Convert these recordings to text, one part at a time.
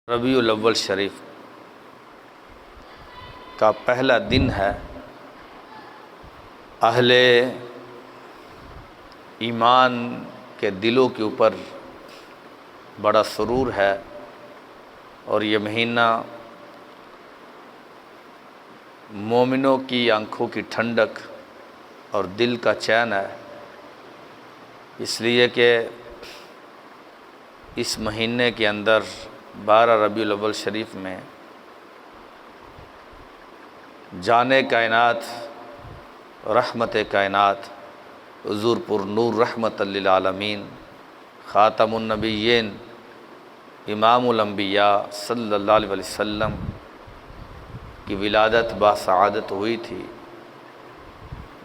ربیع الاول شریف کا پہلا دن ہے۔ اہل ایمان کے دلوں کے اوپر بڑا سرور ہے، اور یہ مہینہ مومنوں کی آنکھوں کی ٹھنڈک اور دل کا چین ہے، اس لیے کہ اس مہینے کے اندر 12 ربیع الاول شریف میں جانے کائنات، رحمت کائنات، حضور پر نور رحمت للعالمین، خاتم النبیین، امام الانبیاء صلی اللہ علیہ وسلم کی ولادت باسعادت ہوئی تھی،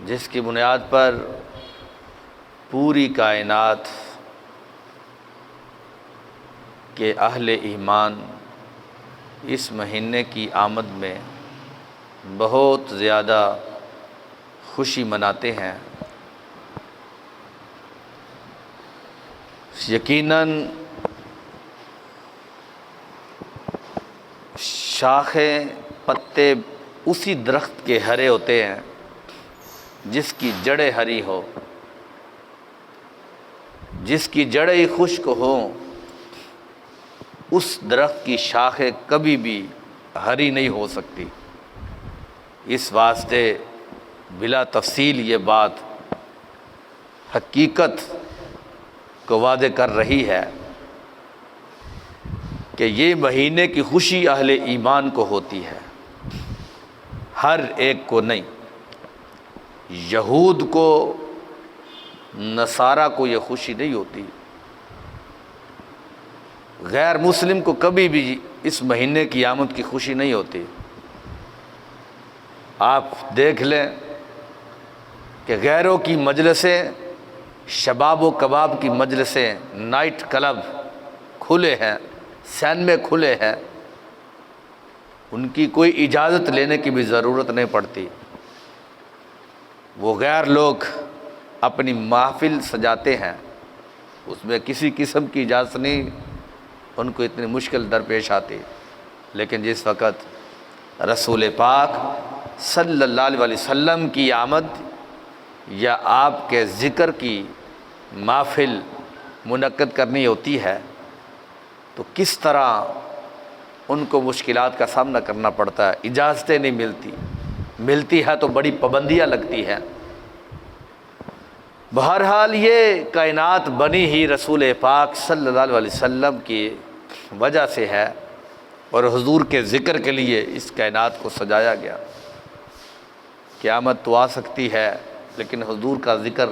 جس کی بنیاد پر پوری کائنات کہ اہل ایمان اس مہینے کی آمد میں بہت زیادہ خوشی مناتے ہیں۔ یقیناً شاخیں پتے اسی درخت کے ہرے ہوتے ہیں جس کی جڑیں ہری ہو، جس کی جڑیں خشک ہوں اس درخت کی شاخیں کبھی بھی ہری نہیں ہو سکتی۔ اس واسطے بلا تفصیل یہ بات حقیقت کو واضح کر رہی ہے کہ یہ مہینے کی خوشی اہل ایمان کو ہوتی ہے، ہر ایک کو نہیں۔ یہود کو، نصارہ کو یہ خوشی نہیں ہوتی، غیر مسلم کو کبھی بھی اس مہینے کی آمد کی خوشی نہیں ہوتی۔ آپ دیکھ لیں کہ غیروں کی مجلسیں، شباب و کباب کی مجلسیں، نائٹ کلب کھلے ہیں، سینمے کھلے ہیں، ان کی کوئی اجازت لینے کی بھی ضرورت نہیں پڑتی۔ وہ غیر لوگ اپنی محفل سجاتے ہیں، اس میں کسی قسم کی اجازت نہیں ان کو اتنی مشکل درپیش آتی، لیکن جس وقت رسول پاک صلی اللہ علیہ وسلم کی آمد یا آپ کے ذکر کی محفل منعقد کرنی ہوتی ہے تو کس طرح ان کو مشکلات کا سامنا کرنا پڑتا ہے۔ اجازتیں نہیں ملتی ہے تو بڑی پابندیاں لگتی ہیں۔ بہرحال یہ کائنات بنی ہی رسول پاک صلی اللہ علیہ وسلم کی وجہ سے ہے، اور حضور کے ذکر کے لیے اس کائنات کو سجایا گیا۔ قیامت تو آ سکتی ہے لیکن حضور کا ذکر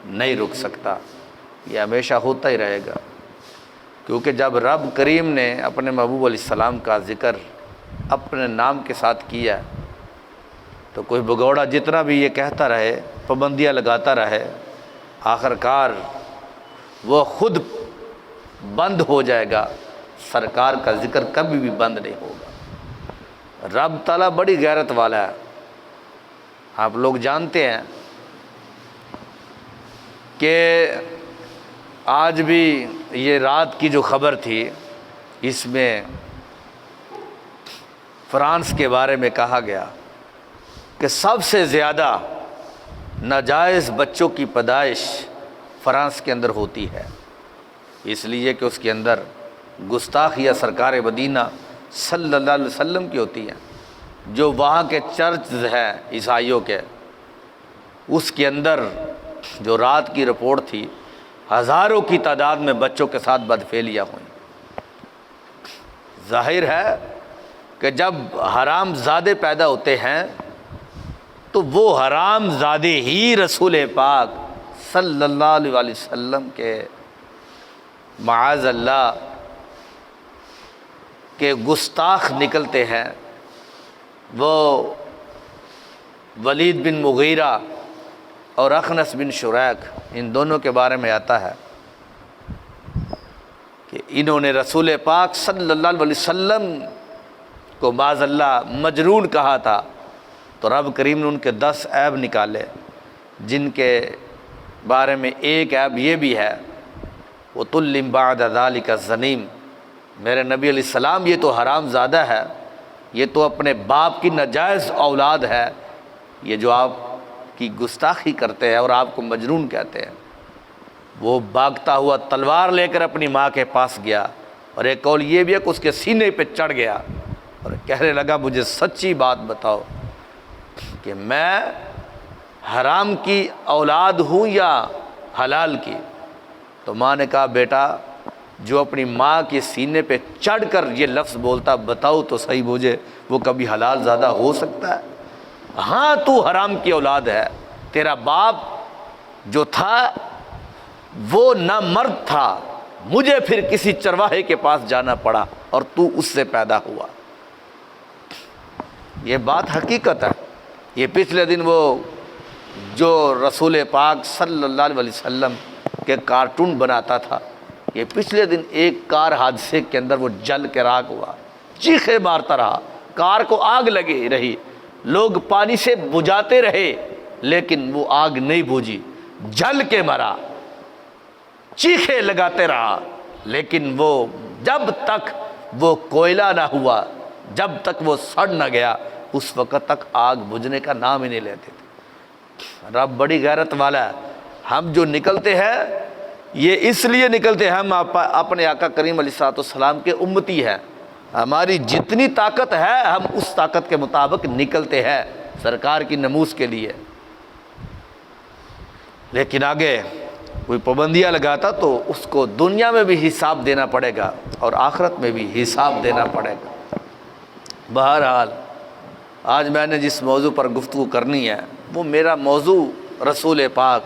نہیں رک سکتا، یہ ہمیشہ ہوتا ہی رہے گا، کیونکہ جب رب کریم نے اپنے محبوب علیہ السلام کا ذکر اپنے نام کے ساتھ کیا تو کوئی بگوڑا جتنا بھی یہ کہتا رہے، پابندیاں لگاتا رہے، آخر کار وہ خود بند ہو جائے گا۔ سرکار کا ذکر کبھی بھی بند نہیں ہوگا۔ رب تعالیٰ بڑی غیرت والا ہے۔ آپ لوگ جانتے ہیں کہ آج بھی یہ رات کی جو خبر تھی، اس میں فرانس کے بارے میں کہا گیا کہ سب سے زیادہ ناجائز بچوں کی پیدائش فرانس کے اندر ہوتی ہے، اس لیے کہ اس کے اندر گستاخیاں سرکار مدینہ صلی اللہ علیہ وسلم کی ہوتی ہیں۔ جو وہاں کے چرچز ہیں عیسائیوں کے، اس کے اندر جو رات کی رپورٹ تھی، ہزاروں کی تعداد میں بچوں کے ساتھ بدفعلیاں ہوئیں۔ ظاہر ہے کہ جب حرام زادے پیدا ہوتے ہیں تو وہ حرام زادے ہی رسول پاک صلی اللہ علیہ وسلم کے معاذ اللہ کے گستاخ نکلتے ہیں۔ وہ ولید بن مغیرہ اور اخنس بن شریک، ان دونوں کے بارے میں آتا ہے کہ انہوں نے رسول پاک صلی اللہ علیہ وسلم کو معاذ اللہ مجنون کہا تھا، تو رب کریم نے ان کے 10 عیب نکالے، جن کے بارے میں ایک عیب یہ بھی ہے وَطُلٍّ بَعْدَ ذَلِكَ الزَّنِيمُ، میرے نبی علیہ السلام یہ تو حرام زادہ ہے، یہ تو اپنے باپ کی ناجائز اولاد ہے، یہ جو آپ کی گستاخی کرتے ہیں اور آپ کو مجنون کہتے ہیں۔ وہ بھاگتا ہوا تلوار لے کر اپنی ماں کے پاس گیا، اور ایک قول یہ بھی ہے کہ اس کے سینے پہ چڑھ گیا اور کہنے لگا مجھے سچی بات بتاؤ کہ میں حرام کی اولاد ہوں یا حلال کی؟ تو ماں نے کہا بیٹا جو اپنی ماں کے سینے پہ چڑھ کر یہ لفظ بولتا بتاؤ تو صحیح مجھے، وہ کبھی حلال زادہ ہو سکتا ہے؟ ہاں تو حرام کی اولاد ہے، تیرا باپ جو تھا وہ نامرد تھا، مجھے پھر کسی چرواہے کے پاس جانا پڑا اور تو اس سے پیدا ہوا۔ یہ بات حقیقت ہے۔ یہ پچھلے دن وہ جو رسول پاک صلی اللہ علیہ وسلم کے کارٹون بناتا تھا، یہ پچھلے دن ایک کار حادثے کے اندر وہ جل کے راکھ ہوا، چیخے مارتا رہا، کار کو آگ لگی رہی، لوگ پانی سے بجھاتے رہے لیکن وہ آگ نہیں بجھی، جل کے مرا، چیخے لگاتے رہا، لیکن وہ جب تک وہ کوئلہ نہ ہوا، جب تک وہ سڑ نہ گیا، اس وقت تک آگ بجھنے کا نام ہی نہیں لیتے تھے۔ رب بڑی غیرت والا ہے۔ ہم جو نکلتے ہیں یہ اس لیے نکلتے ہیں، ہم اپنے آقا کریم علیہ السلام کے امتی ہیں، ہماری جتنی طاقت ہے ہم اس طاقت کے مطابق نکلتے ہیں سرکار کی نموز کے لیے، لیکن آگے کوئی پابندیاں لگاتا تو اس کو دنیا میں بھی حساب دینا پڑے گا اور آخرت میں بھی حساب دینا پڑے گا۔ بہرحال آج میں نے جس موضوع پر گفتگو کرنی ہے وہ میرا موضوع رسول پاک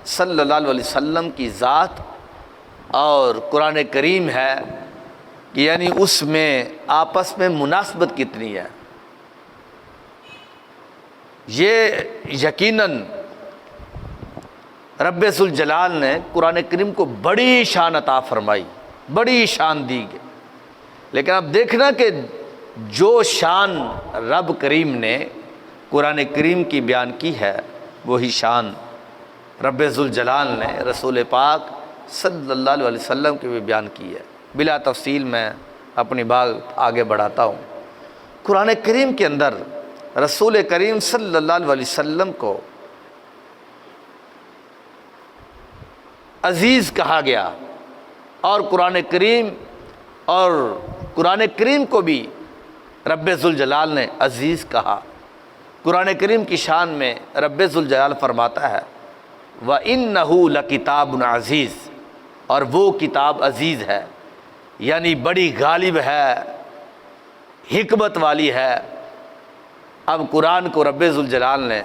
صلی اللہ علیہ وسلم کی ذات اور قرآن کریم ہے، کہ یعنی اس میں آپس میں مناسبت کتنی ہے۔ یہ یقیناً رب ذوالجلال نے قرآن کریم کو بڑی شان عطا فرمائی، بڑی شان دی گئی، لیکن اب دیکھنا کہ جو شان رب کریم نے قرآن کریم کی بیان کی ہے وہی شان رب ذوالجلال نے رسول پاک صلی اللہ علیہ وسلم کی بھی بیان کی ہے۔ بلا تفصیل میں اپنی بات آگے بڑھاتا ہوں۔ قرآن کریم کے اندر رسول کریم صلی اللہ علیہ وسلم کو عزیز کہا گیا، اور قرآن کریم کو بھی رب ذوالجلال نے عزیز کہا۔ قرآن کریم کی شان میں رب ذوالجلال فرماتا ہے وَإِنَّهُ لَكِتَابٌ عَزِيزٌ، اور وہ کتاب عزیز ہے، یعنی بڑی غالب ہے، حکمت والی ہے۔ اب قرآن کو رب ذوالجلال نے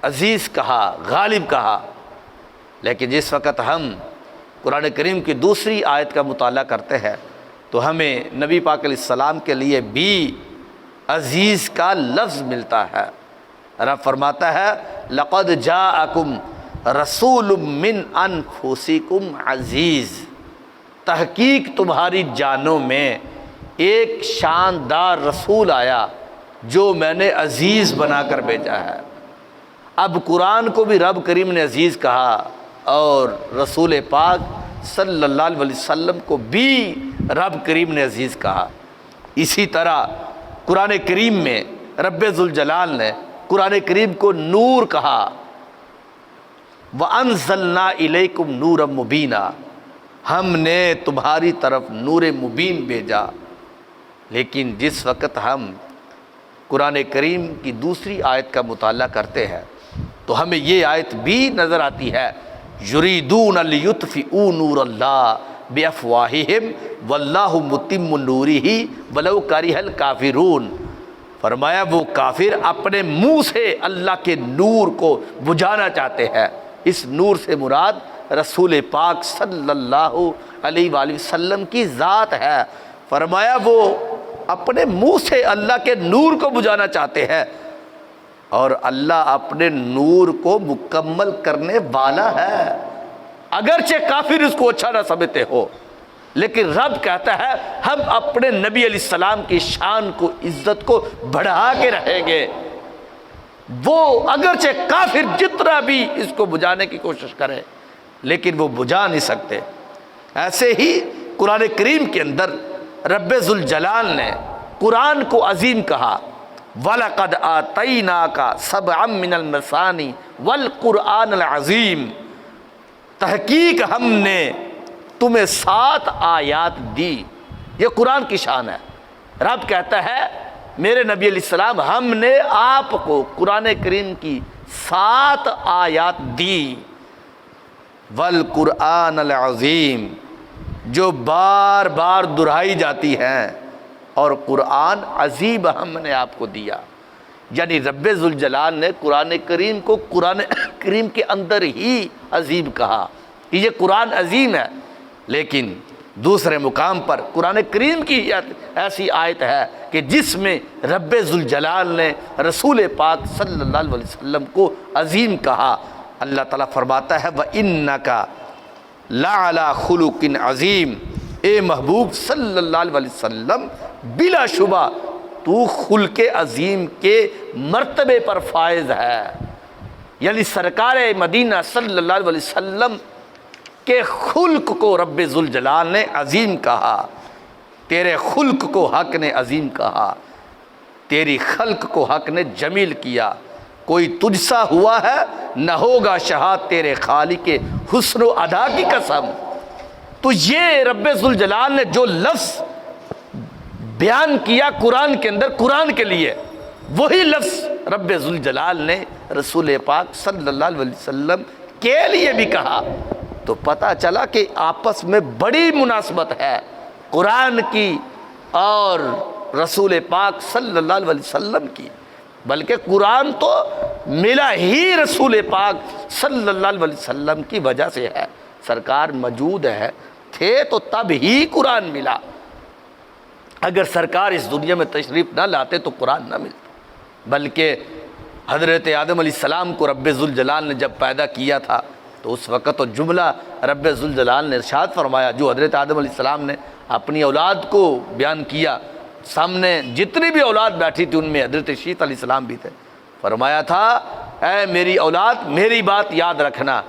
عزیز کہا، غالب کہا، لیکن جس وقت ہم قرآن کریم کی دوسری آیت کا مطالعہ کرتے ہیں تو ہمیں نبی پاک علیہ السلام کے لیے بھی عزیز کا لفظ ملتا ہے۔ رب فرماتا ہے لَقَدْ جَاءَكُمْ رَسُولٌ مِّنْ أَنفُسِكُمْ عزیز، تحقیق تمہاری جانوں میں ایک شاندار رسول آیا جو میں نے عزیز بنا کر بھیجا ہے۔ اب قرآن کو بھی رب کریم نے عزیز کہا اور رسول پاک صلی اللہ علیہ وسلم کو بھی رب کریم نے عزیز کہا۔ اسی طرح قرآن کریم میں رب ذوالجلال نے قرآن کریم کو نور کہا، وَأَنزَلْنَا إِلَيْكُمْ نُورًا مُبِينًا، ہم نے تمہاری طرف نور مبین بھیجا۔ لیکن جس وقت ہم قرآن کریم کی دوسری آیت کا مطالعہ کرتے ہیں تو ہمیں یہ آیت بھی نظر آتی ہے یریدون لیطفئوا نور اللہ بافواہہم واللہ متم نورہ ولو کرہ الکافرون۔ فرمایا وہ کافر اپنے منہ سے اللہ کے نور کو بجھانا چاہتے ہیں۔ اس نور سے مراد رسول پاک صلی اللہ علیہ وآلہ وسلم کی ذات ہے۔ فرمایا وہ اپنے منہ سے اللہ کے نور کو بجھانا چاہتے ہیں، اور اللہ اپنے نور کو مکمل کرنے والا ہے، اگرچہ کافر اس کو اچھا نہ سمجھتے ہو، لیکن رب کہتا ہے ہم اپنے نبی علیہ السلام کی شان کو، عزت کو بڑھا کے رہیں گے۔ وہ اگرچہ کافر جتنا بھی اس کو بجھانے کی کوشش کرے لیکن وہ بجھا نہیں سکتے۔ ایسے ہی قرآن کریم کے اندر رب ذوالجلال نے قرآن کو عظیم کہا، وَلَقَدْ آتَيْنَاكَ سَبْعًا مِّنَ الْمَثَانِي وَالْقُرْآنَ الْعَظِيمِ، تحقیق ہم نے تمہیں 7 آیات دی۔ یہ قرآن کی شان ہے۔ رب کہتا ہے میرے نبی علیہ السلام ہم نے آپ کو قرآن کریم کی 7 آیات دی، والقرآن العظیم، جو بار بار دہرائی جاتی ہیں، اور قرآن عظیم ہم نے آپ کو دیا۔ یعنی رب ذوالجلال نے قرآن کریم کو قرآن کریم کے اندر ہی عظیم کہا کہ یہ قرآن عظیم ہے، لیکن دوسرے مقام پر قرآن کریم کی ایسی آیت ہے کہ جس میں رب ذوالجلال نے رسول پاک صلی اللہ علیہ وسلم کو عظیم کہا۔ اللہ تعالیٰ فرماتا ہے وَإِنَّكَ لَعَلَىٰ خُلُقٍ عَظِيمٍ، اے محبوب صلی اللہ علیہ وسلم بلا شبہ تو خلق عظیم کے مرتبے پر فائز ہے۔ یعنی سرکار مدینہ صلی اللہ علیہ وسلم کے خلق کو رب ذوالجلال نے عظیم کہا، تیرے خلق کو حق نے عظیم کہا، تیری خلق کو حق نے جمیل کیا۔ کوئی تجھ سا ہوا ہے نہ ہوگا شہاد تیرے خالق کے حسن و ادا کی قسم۔ تو یہ رب ذوالجلال نے جو لفظ بیان کیا قرآن کے اندر قرآن کے لیے، وہی لفظ رب ذوالجلال نے رسول پاک صلی اللہ علیہ وسلم کے لیے بھی کہا۔ تو پتہ چلا کہ آپس میں بڑی مناسبت ہے قرآن کی اور رسول پاک صلی اللہ علیہ وسلم کی، بلکہ قرآن تو ملا ہی رسول پاک صلی اللہ علیہ وسلم کی وجہ سے ہے۔ سرکار موجود تھے تو تب ہی قرآن ملا، اگر سرکار اس دنیا میں تشریف نہ لاتے تو قرآن نہ ملتا۔ بلکہ حضرت آدم علیہ السلام کو رب ذوالجلال نے جب پیدا کیا تھا تو اس وقت تو جملہ رب ذوالجلال نے ارشاد فرمایا، جو حضرت آدم علیہ السلام نے اپنی اولاد کو بیان کیا، سامنے جتنی بھی اولاد بیٹھی تھی ان میں حضرت شیت علیہ السلام بھی تھے، فرمایا تھا اے میری اولاد میری بات یاد رکھنا،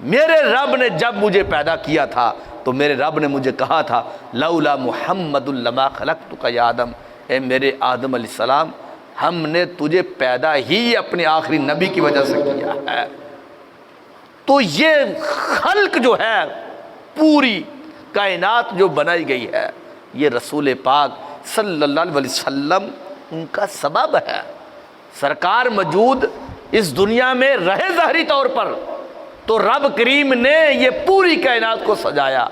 میرے رب نے جب مجھے پیدا کیا تھا تو میرے رب نے مجھے کہا تھا لولا محمد لما خلقتک یا آدم، اے میرے آدم علیہ السلام ہم نے تجھے پیدا ہی اپنے آخری نبی کی وجہ سے کیا ہے۔ تو یہ خلق جو ہے پوری کائنات جو بنائی گئی ہے یہ رسول پاک صلی اللہ علیہ وسلم ان کا سبب ہے۔ سرکار موجود اس دنیا میں رہے ظاہری طور پر تو رب کریم نے یہ پوری کائنات کو سجایا۔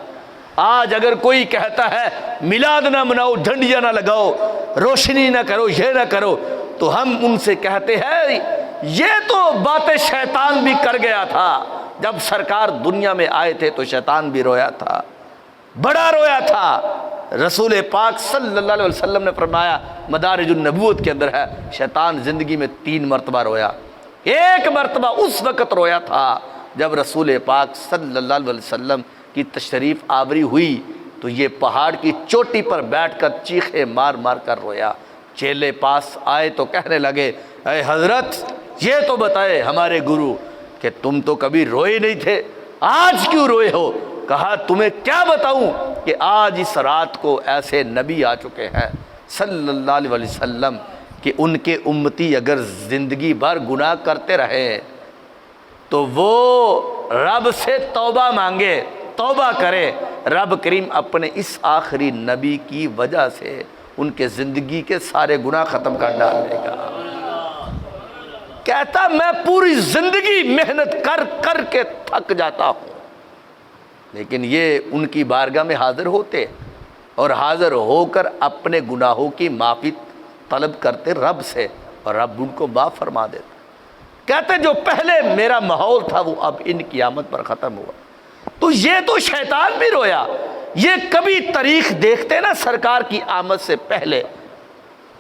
آج اگر کوئی کہتا ہے میلاد نہ مناؤ، جھنڈیاں نہ لگاؤ، روشنی نہ کرو، یہ نہ کرو، تو ہم ان سے کہتے ہیں یہ تو باتیں شیطان بھی کر گیا تھا، جب سرکار دنیا میں آئے تھے تو شیطان بھی رویا تھا، بڑا رویا تھا۔ رسول پاک صلی اللہ علیہ وسلم نے فرمایا مدارج النبوت کے اندر ہے، شیطان زندگی میں 3 مرتبہ رویا، ایک مرتبہ اس وقت رویا تھا جب رسول پاک صلی اللہ علیہ وسلم کی تشریف آوری ہوئی تو یہ پہاڑ کی چوٹی پر بیٹھ کر چیخے مار مار کر رویا۔ چیلے پاس آئے تو کہنے لگے اے حضرت یہ تو بتائے ہمارے گرو کہ تم تو کبھی روئے نہیں تھے، آج کیوں روئے ہو؟ کہا تمہیں کیا بتاؤں کہ آج اس رات کو ایسے نبی آ چکے ہیں صلی اللہ علیہ وسلم کہ ان کے امتی اگر زندگی بھر گناہ کرتے رہے تو وہ رب سے توبہ مانگے، توبہ کرے، رب کریم اپنے اس آخری نبی کی وجہ سے ان کے زندگی کے سارے گناہ ختم کر ڈالے گا۔ کہتا میں پوری زندگی محنت کر کر کے تھک جاتا ہوں، لیکن یہ ان کی بارگاہ میں حاضر ہوتے اور حاضر ہو کر اپنے گناہوں کی معافی طلب کرتے رب سے، اور رب ان کو معاف فرما دیتے۔ کہتے جو پہلے میرا ماحول تھا وہ اب ان کی آمد پر ختم ہوا۔ تو یہ تو شیطان بھی رویا۔ یہ کبھی تاریخ دیکھتے نا سرکار کی آمد سے پہلے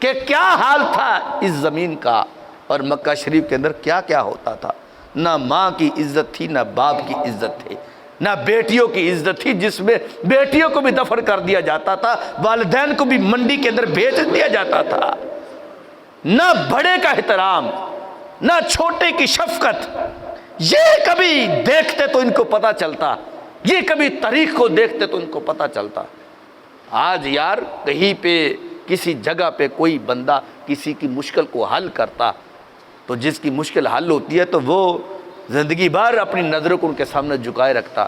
کہ کیا حال تھا اس زمین کا، اور مکہ شریف کے اندر کیا کیا ہوتا تھا۔ نہ ماں کی عزت تھی، نہ باپ کی عزت تھی، نہ بیٹیوں کی عزت تھی، جس میں بیٹیوں کو بھی دفن کر دیا جاتا تھا، والدین کو بھی منڈی کے اندر بھیج دیا جاتا تھا۔ نہ بڑے کا احترام، نہ چھوٹے کی شفقت۔ یہ کبھی دیکھتے تو ان کو پتہ چلتا، یہ کبھی تاریخ کو دیکھتے تو ان کو پتہ چلتا۔ آج یار کہیں پہ کسی جگہ پہ کوئی بندہ کسی کی مشکل کو حل کرتا تو جس کی مشکل حل ہوتی ہے تو وہ زندگی بھر اپنی نظروں کو ان کے سامنے جھکائے رکھتا،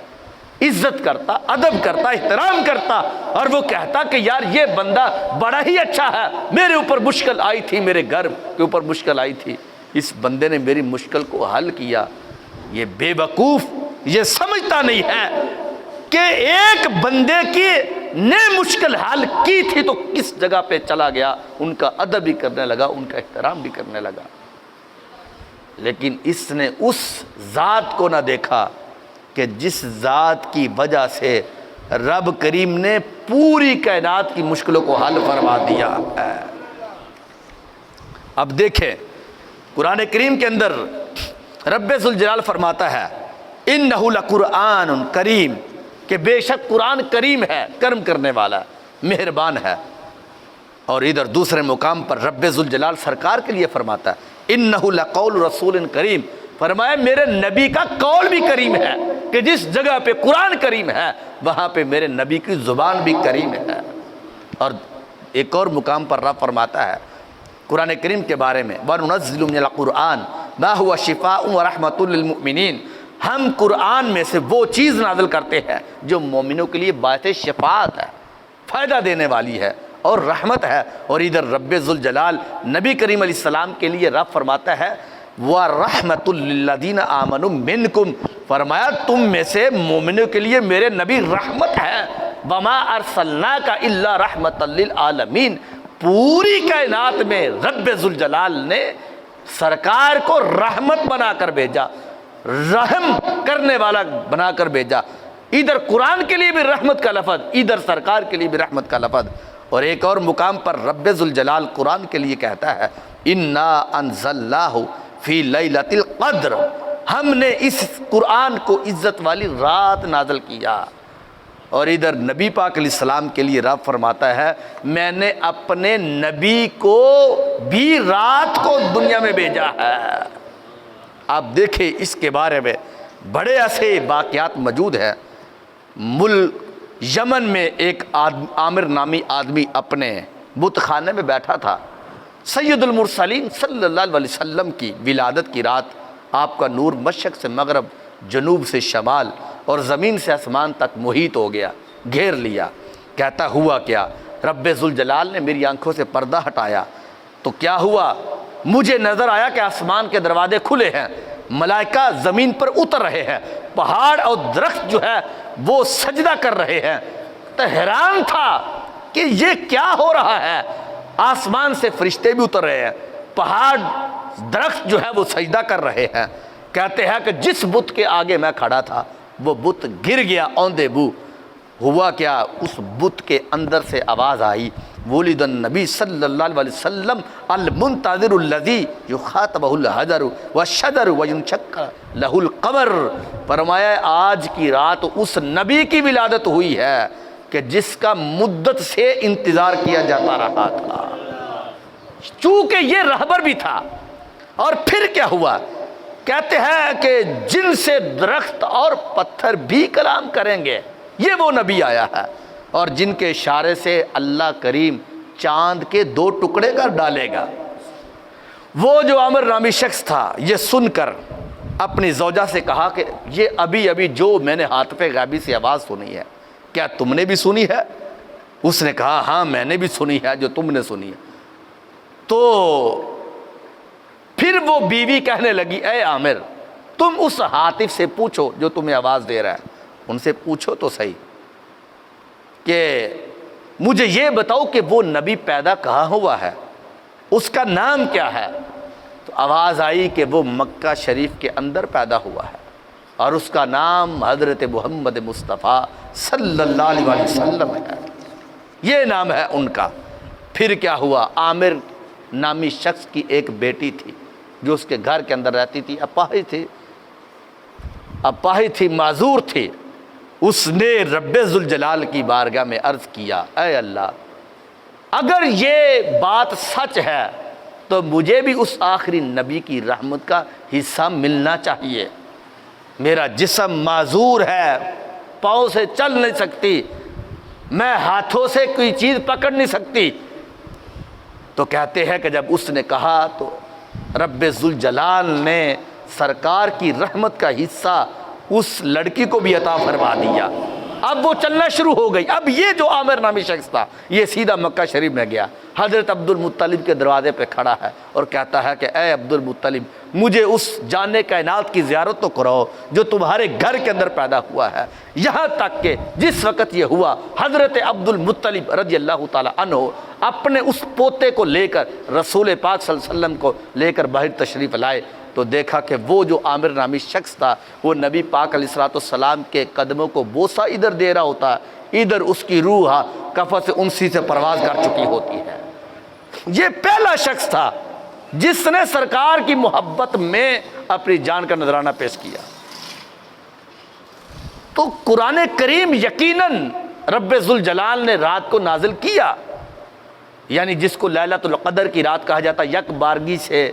عزت کرتا، ادب کرتا، احترام کرتا، اور وہ کہتا کہ یار یہ بندہ بڑا ہی اچھا ہے، میرے اوپر مشکل آئی تھی، میرے گھر کے اوپر مشکل آئی تھی، اس بندے نے میری مشکل کو حل کیا۔ یہ بے وقوف یہ سمجھتا نہیں ہے کہ ایک بندے کی نے مشکل حل کی تھی تو کس جگہ پہ چلا گیا، ان کا ادب بھی کرنے لگا، ان کا احترام بھی کرنے لگا۔ لیکن اس نے اس ذات کو نہ دیکھا کہ جس ذات کی وجہ سے رب کریم نے پوری کائنات کی مشکلوں کو حل فرما دیا ہے۔ اب دیکھیں قرآن کریم کے اندر رب ذوالجلال فرماتا ہے انہ لقرآن کریم، کہ بے شک قرآن کریم ہے، کرم کرنے والا، مہربان ہے۔ اور ادھر دوسرے مقام پر رب ذوالجلال سرکار کے لیے فرماتا ہے انہ لقول رسول کریم، فرمایا میرے نبی کا قول بھی کریم ہے، کہ جس جگہ پہ قرآن کریم ہے وہاں پہ میرے نبی کی زبان بھی کریم ہے۔ اور ایک اور مقام پر رب فرماتا ہے قرآن کریم کے بارے میں وَنُنَزِّلُ مِنَ الْقُرْآنِ مَا هُوَ شِفَاءٌ وَرَحْمَةٌ لِّلْمُؤْمِنِينَ، ہم قرآن میں سے وہ چیز نازل کرتے ہیں جو مومنوں کے لیے باعث شفاعت ہے، فائدہ دینے والی ہے اور رحمت ہے۔ اور ادھر رب ذوالجلال نبی کریم علیہ السلام کے لیے رب فرماتا ہے وَرَحْمَةٌ لِّلَّذِينَ آمَنُوا مِنْكُمْ، فرمایا تم میں سے مومنوں کے لیے میرے نبی رحمت ہے۔ وَمَا أَرْسَلْنَاكَ إِلَّا رَحْمَةً لِّلْعَالَمِينَ، پوری کائنات میں رب ذوالجلال نے سرکار کو رحمت بنا کر بھیجا، رحم کرنے والا بنا کر بھیجا۔ ادھر قرآن کے لیے بھی رحمت کا لفظ، ادھر سرکار کے لیے بھی رحمت کا لفظ۔ اور ایک اور مقام پر رب ذوالجلال قرآن کے لیے کہتا ہے انا انزلناہ فی لیلۃ القدر، ہم نے اس قرآن کو عزت والی رات نازل کیا۔ اور ادھر نبی پاک علیہ السلام کے لیے رب فرماتا ہے میں نے اپنے نبی کو بھی رات کو دنیا میں بھیجا ہے۔ آپ دیکھیں اس کے بارے میں بڑے ایسے واقعات موجود ہیں۔ ملک یمن میں ایک عامر نامی آدمی اپنے بت خانے میں بیٹھا تھا۔ سید المرسلین صلی اللہ علیہ وسلم کی ولادت کی رات آپ کا نور مشرق سے مغرب، جنوب سے شمال اور زمین سے آسمان تک محیط ہو گیا، گھیر لیا۔ کہتا ہوا کیا، رب ذوالجلال نے میری آنکھوں سے پردہ ہٹایا تو کیا ہوا، مجھے نظر آیا کہ آسمان کے دروازے کھلے ہیں، ملائکہ زمین پر اتر رہے ہیں، پہاڑ اور درخت جو ہے وہ سجدہ کر رہے ہیں۔ تو حیران تھا کہ یہ کیا ہو رہا ہے، آسمان سے فرشتے بھی اتر رہے ہیں، پہاڑ درخت جو ہے وہ سجدہ کر رہے ہیں۔ کہتے ہیں کہ جس بت کے آگے میں کھڑا تھا وہ بت گر گیا اوندے بو۔ ہوا کیا، اس بت کے اندر سے آواز آئی ولد النبی صلی اللہ علیہ وسلم المنتظر الذی یخاطبہ الحجر والشجر وینشق لہ القمر، فرمایا آج کی رات اس نبی کی ولادت ہوئی ہے کہ جس کا مدت سے انتظار کیا جاتا رہا تھا۔ چونکہ یہ رہبر بھی تھا۔ اور پھر کیا ہوا، کہتے ہیں کہ جن سے درخت اور پتھر بھی کلام کریں گے، یہ وہ نبی آیا ہے، اور جن کے اشارے سے اللہ کریم چاند کے 2 ٹکڑے کر ڈالے گا۔ وہ جو عامر نامی شخص تھا یہ سن کر اپنی زوجہ سے کہا کہ یہ ابھی ابھی جو میں نے ہاتھ پہ غیبی سے آواز سنی ہے کیا تم نے بھی سنی ہے؟ اس نے کہا ہاں میں نے بھی سنی ہے جو تم نے سنی ہے۔ تو پھر وہ بیوی کہنے لگی اے عامر تم اس ہاتف سے پوچھو جو تمہیں آواز دے رہا ہے، ان سے پوچھو تو صحیح کہ مجھے یہ بتاؤ کہ وہ نبی پیدا کہاں ہوا ہے، اس کا نام کیا ہے؟ تو آواز آئی کہ وہ مکہ شریف کے اندر پیدا ہوا ہے اور اس کا نام حضرت محمد مصطفیٰ صلی اللہ علیہ وسلم ہے، یہ نام ہے ان کا۔ پھر کیا ہوا، عامر نامی شخص کی ایک بیٹی تھی جو اس کے گھر کے اندر رہتی تھی، اپاہج تھی، معذور تھی۔ اس نے رب ذوالجلال کی بارگاہ میں عرض کیا اے اللہ اگر یہ بات سچ ہے تو مجھے بھی اس آخری نبی کی رحمت کا حصہ ملنا چاہیے۔ میرا جسم معذور ہے، پاؤں سے چل نہیں سکتی، میں ہاتھوں سے کوئی چیز پکڑ نہیں سکتی۔ تو کہتے ہیں کہ جب اس نے کہا تو رب ذوالجلال نے سرکار کی رحمت کا حصہ اس لڑکی کو بھی عطا فرما دیا۔ اب وہ چلنا شروع ہو گئی۔ اب یہ جو عامر نامی شخص تھا یہ سیدھا مکہ شریف میں گیا، حضرت عبد المطلب کے دروازے پہ کھڑا ہے اور کہتا ہے کہ اے عبد المطلب، مجھے اس جان کائنات کی زیارت تو کراؤ جو تمہارے گھر کے اندر پیدا ہوا ہے۔ یہاں تک کہ جس وقت یہ ہوا حضرت عبد المطلب رضی اللہ تعالی عنہ اپنے اس پوتے کو لے کر رسول پاک صلی اللہ علیہ وسلم کو لے کر باہر تشریف لائے تو دیکھا کہ وہ جو عامر نامی شخص تھا وہ نبی پاک علیہ السلام کے قدموں کو بوسہ ادھر دے رہا ہوتا ہے، ادھر اس کی روح قفس انسی سے پرواز کر چکی ہوتی ہے۔ یہ پہلا شخص تھا جس نے سرکار کی محبت میں اپنی جان کا نذرانہ پیش کیا۔ تو قرآن کریم یقیناً رب ذوالجلال نے رات کو نازل کیا، یعنی جس کو لیلۃ القدر کی رات کہا جاتا ہے، یک بارگی سے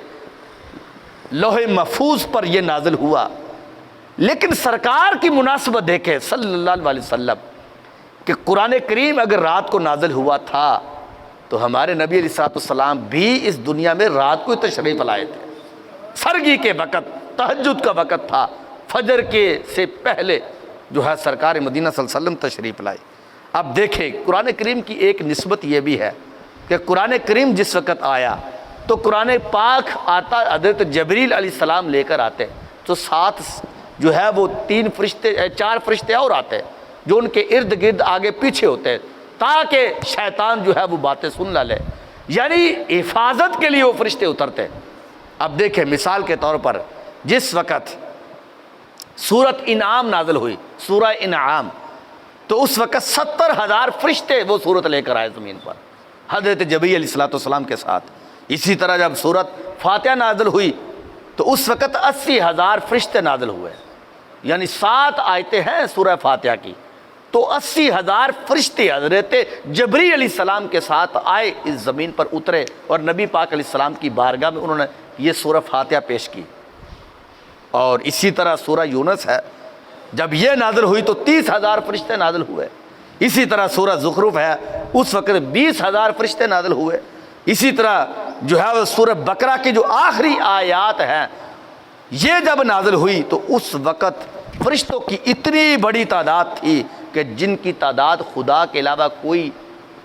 لوح محفوظ پر یہ نازل ہوا۔ لیکن سرکار کی مناسبت دیکھیں صلی اللہ علیہ وسلم کہ قرآن کریم اگر رات کو نازل ہوا تھا تو ہمارے نبی علیہ السلام بھی اس دنیا میں رات کو تشریف لائے تھے۔ سرگی کے وقت، تہجد کا وقت تھا، فجر کے سے پہلے جو ہے سرکار مدینہ صلی اللہ علیہ وسلم تشریف لائے۔ اب دیکھیں قرآن کریم کی ایک نسبت یہ بھی ہے کہ قرآن کریم جس وقت آیا تو قرآن پاک آتا حضرت جبریل علیہ السلام لے کر آتے، تو ساتھ جو ہے وہ 4 فرشتے اور آتے جو ان کے ارد گرد آگے پیچھے ہوتے ہیں تاکہ شیطان جو ہے وہ باتیں سن نہ لے، یعنی حفاظت کے لیے وہ فرشتے اترتے۔ اب دیکھیں مثال کے طور پر جس وقت سورۃ انعام نازل ہوئی، سورہ انعام، تو اس وقت 70,000 فرشتے وہ سورت لے کر آئے زمین پر حضرت جبریل علیہ السلام کے ساتھ۔ اسی طرح جب سورت فاتحہ نازل ہوئی تو اس وقت 80,000 فرشتے نازل ہوئے، یعنی 7 آیتیں ہیں سورہ فاتحہ کی، تو 80,000 فرشتے حضرت جبریل علیہ السلام کے ساتھ آئے، اس زمین پر اترے اور نبی پاک علیہ السلام کی بارگاہ میں انہوں نے یہ سورہ فاتحہ پیش کی۔ اور اسی طرح سورہ یونس ہے، جب یہ نازل ہوئی تو 30,000 فرشتے نازل ہوئے۔ اسی طرح سورہ زخرف ہے، اس وقت 20,000 فرشتے نازل ہوئے۔ اسی طرح جو ہے وہ سورہ بقرہ کی جو آخری آیات ہیں یہ جب نازل ہوئی تو اس وقت فرشتوں کی اتنی بڑی تعداد تھی کہ جن کی تعداد خدا کے علاوہ کوئی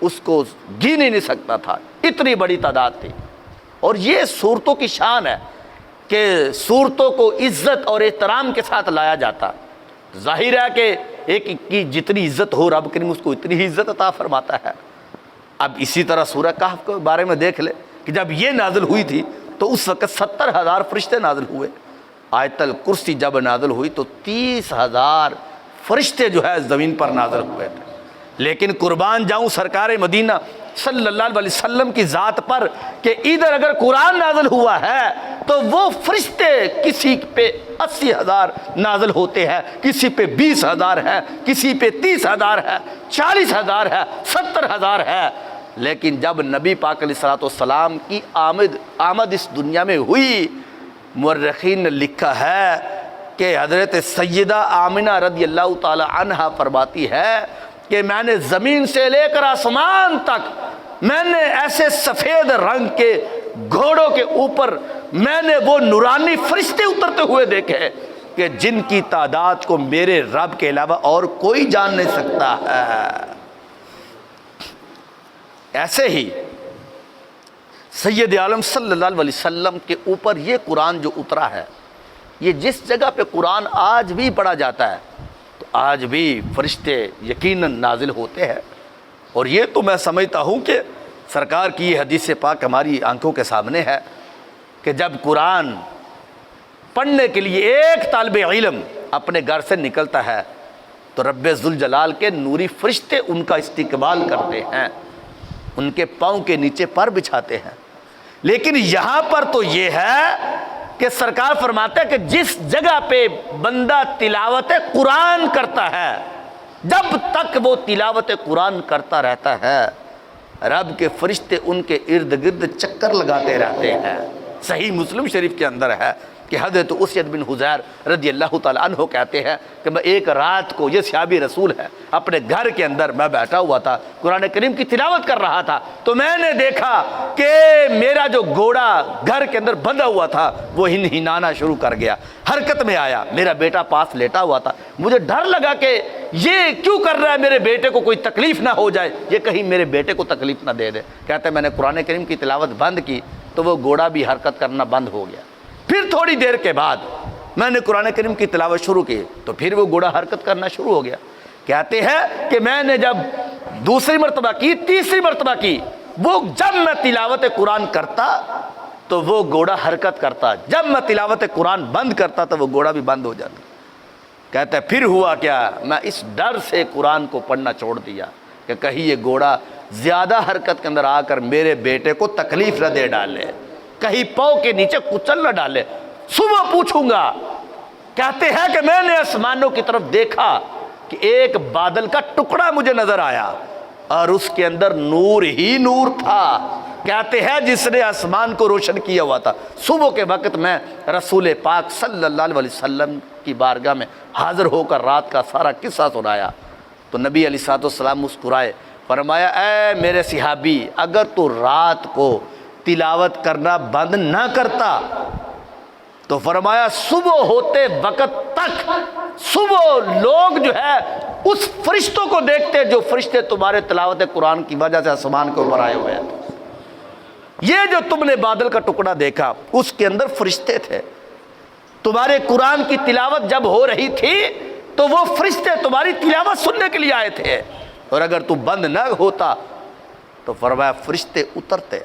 اس کو گن ہی نہیں سکتا تھا، اتنی بڑی تعداد تھی۔ اور یہ صورتوں کی شان ہے کہ صورتوں کو عزت اور احترام کے ساتھ لایا جاتا۔ ظاہر ہے کہ ایک کی جتنی عزت ہو رب کریم اس کو اتنی ہی عزت عطا فرماتا ہے۔ اب اسی طرح سورہ کہف کے بارے میں دیکھ لے کہ جب یہ نازل ہوئی تھی تو اس وقت 70,000 فرشتے نازل ہوئے۔ آیت الکرسی جب نازل ہوئی تو 30,000 فرشتے جو ہے زمین پر نازل ہوئے تھے۔ لیکن قربان جاؤں سرکار مدینہ صلی اللہ علیہ وسلم کی ذات پر کہ ادھر اگر قرآن نازل ہوا ہے تو وہ فرشتے کسی پہ 80,000 نازل ہوتے ہیں، کسی پہ 20,000 ہے، کسی پہ 30,000 ہے، 40,000 ہے، 70,000 ہے۔ لیکن جب نبی پاک علیہ السلام کی آمد اس دنیا میں ہوئی، مورخین نے لکھا ہے کہ حضرت سیدہ آمنہ رضی اللہ تعالی عنہا فرماتی ہے کہ میں نے زمین سے لے کر آسمان تک میں نے ایسے سفید رنگ کے گھوڑوں کے اوپر میں نے وہ نورانی فرشتے اترتے ہوئے دیکھے کہ جن کی تعداد کو میرے رب کے علاوہ اور کوئی جان نہیں سکتا ہے۔ ایسے ہی سید عالم صلی اللہ علیہ وسلم کے اوپر یہ قرآن جو اترا ہے، یہ جس جگہ پہ قرآن آج بھی پڑھا جاتا ہے تو آج بھی فرشتے یقیناً نازل ہوتے ہیں۔ اور یہ تو میں سمجھتا ہوں کہ سرکار کی یہ حدیث پاک ہماری آنکھوں کے سامنے ہے کہ جب قرآن پڑھنے کے لیے ایک طالب علم اپنے گھر سے نکلتا ہے تو رب ذوالجلال کے نوری فرشتے ان کا استقبال کرتے ہیں، ان کے پاؤں کے نیچے پر بچھاتے ہیں۔ لیکن یہاں پر تو یہ ہے کہ سرکار فرماتا ہے کہ جس جگہ پہ بندہ تلاوت قرآن کرتا ہے، جب تک وہ تلاوت قرآن کرتا رہتا ہے رب کے فرشتے ان کے ارد گرد چکر لگاتے رہتے ہیں۔ صحیح مسلم شریف کے اندر ہے کہ حضرت اسید بن حضیر رضی اللہ تعالیٰ عنہ کہتے ہیں کہ میں ایک رات کو، یہ صحابی رسول ہے، اپنے گھر کے اندر میں بیٹھا ہوا تھا، قرآن کریم کی تلاوت کر رہا تھا، تو میں نے دیکھا کہ میرا جو گھوڑا گھر کے اندر بندھا ہوا تھا وہ ہنہنانا شروع کر گیا، حرکت میں آیا۔ میرا بیٹا پاس لیٹا ہوا تھا، مجھے ڈر لگا کہ یہ کیوں کر رہا ہے، میرے بیٹے کو کوئی تکلیف نہ ہو جائے، یہ کہیں میرے بیٹے کو تکلیف نہ دے دے۔ کہتے ہیں میں نے قرآن کریم کی تلاوت بند کی تو وہ گھوڑا بھی حرکت کرنا بند ہو گیا۔ پھر تھوڑی دیر کے بعد میں نے قرآن کریم کی تلاوت شروع کی تو پھر وہ گھوڑا حرکت کرنا شروع ہو گیا۔ کہتے ہیں کہ میں نے جب دوسری مرتبہ کی، تیسری مرتبہ کی، وہ جب میں تلاوت قرآن کرتا تو وہ گھوڑا حرکت کرتا، جب میں تلاوت قرآن بند کرتا تو وہ گھوڑا بھی بند ہو جاتا۔ کہتے ہیں پھر ہوا کیا، میں اس ڈر سے قرآن کو پڑھنا چھوڑ دیا کہ کہیں یہ گھوڑا زیادہ حرکت کے اندر آ کر میرے بیٹے کو تکلیف نہ دے ڈالے، کہیں پاؤں کے نیچے کچل نہ ڈالے، صبح پوچھوں گا۔ کہتے ہیں کہ میں نے آسمانوں کی طرف دیکھا کہ ایک بادل کا ٹکڑا مجھے نظر آیا اور اس کے اندر نور ہی نور تھا، کہتے ہیں جس نے آسمان کو روشن کیا ہوا تھا۔ صبح کے وقت میں رسول پاک صلی اللہ علیہ وسلم کی بارگاہ میں حاضر ہو کر رات کا سارا قصہ سنایا تو نبی علیہ الصلوۃ والسلام مسکرائے، فرمایا اے میرے صحابی، اگر تو رات کو تلاوت کرنا بند نہ کرتا تو فرمایا صبح ہوتے وقت تک صبح لوگ جو ہے اس فرشتوں کو دیکھتے جو فرشتے تمہارے تلاوت قرآن کی وجہ سے آسمان کے اوپر آئے ہوئے ہیں۔ یہ جو تم نے بادل کا ٹکڑا دیکھا اس کے اندر فرشتے تھے، تمہارے قرآن کی تلاوت جب ہو رہی تھی تو وہ فرشتے تمہاری تلاوت سننے کے لیے آئے تھے، اور اگر تو بند نہ ہوتا تو فرمایا فرشتے اترتے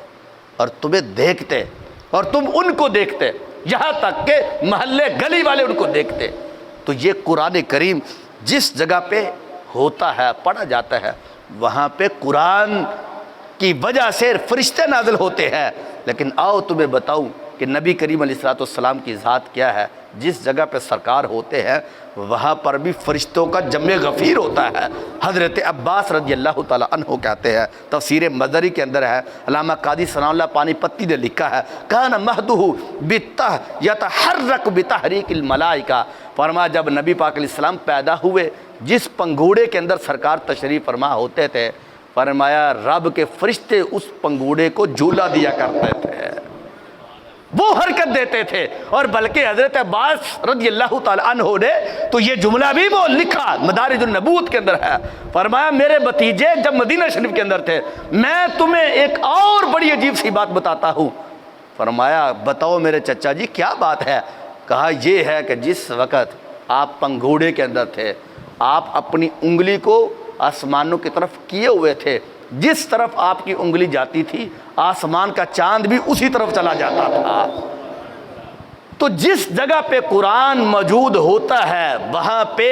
اور تمہیں دیکھتے اور تم ان کو دیکھتے، یہاں تک کہ محلے گلی والے ان کو دیکھتے۔ تو یہ قرآن کریم جس جگہ پہ ہوتا ہے، پڑھا جاتا ہے، وہاں پہ قرآن کی وجہ سے فرشتے نازل ہوتے ہیں۔ لیکن آؤ تمہیں بتاؤں کہ نبی کریم علیہ الصلوۃ والسلام کی ذات کیا ہے، جس جگہ پہ سرکار ہوتے ہیں وہاں پر بھی فرشتوں کا جمع غفیر ہوتا ہے۔ حضرت عباس رضی اللہ تعالیٰ عنہ کہتے ہیں، تفسیر مدری کے اندر ہے، علامہ قاضی ثناء اللہ پانی پتی نے لکھا ہے، کان مہدہ یتحرک بتحریک الملائکہ، فرمایا جب نبی پاک علیہ السلام پیدا ہوئے جس پنگوڑے کے اندر سرکار تشریف فرما ہوتے تھے، فرمایا رب کے فرشتے اس پنگوڑے کو جھولا دیا کرتے تھے، وہ حرکت دیتے تھے۔ اور بلکہ حضرت عباس رضی اللہ تعالیٰ عنہ نے تو یہ جملہ بھی وہ لکھا مدارج النبوت کے اندر ہے، فرمایا میرے بھتیجے جب مدینہ شریف کے اندر تھے، میں تمہیں ایک اور بڑی عجیب سی بات بتاتا ہوں۔ فرمایا بتاؤ میرے چچا جی کیا بات ہے؟ کہا یہ ہے کہ جس وقت آپ پنگھوڑے کے اندر تھے آپ اپنی انگلی کو آسمانوں کی طرف کیے ہوئے تھے، جس طرف آپ کی انگلی جاتی تھی آسمان کا چاند بھی اسی طرف چلا جاتا تھا۔ تو جس جگہ پہ قرآن موجود ہوتا ہے وہاں پہ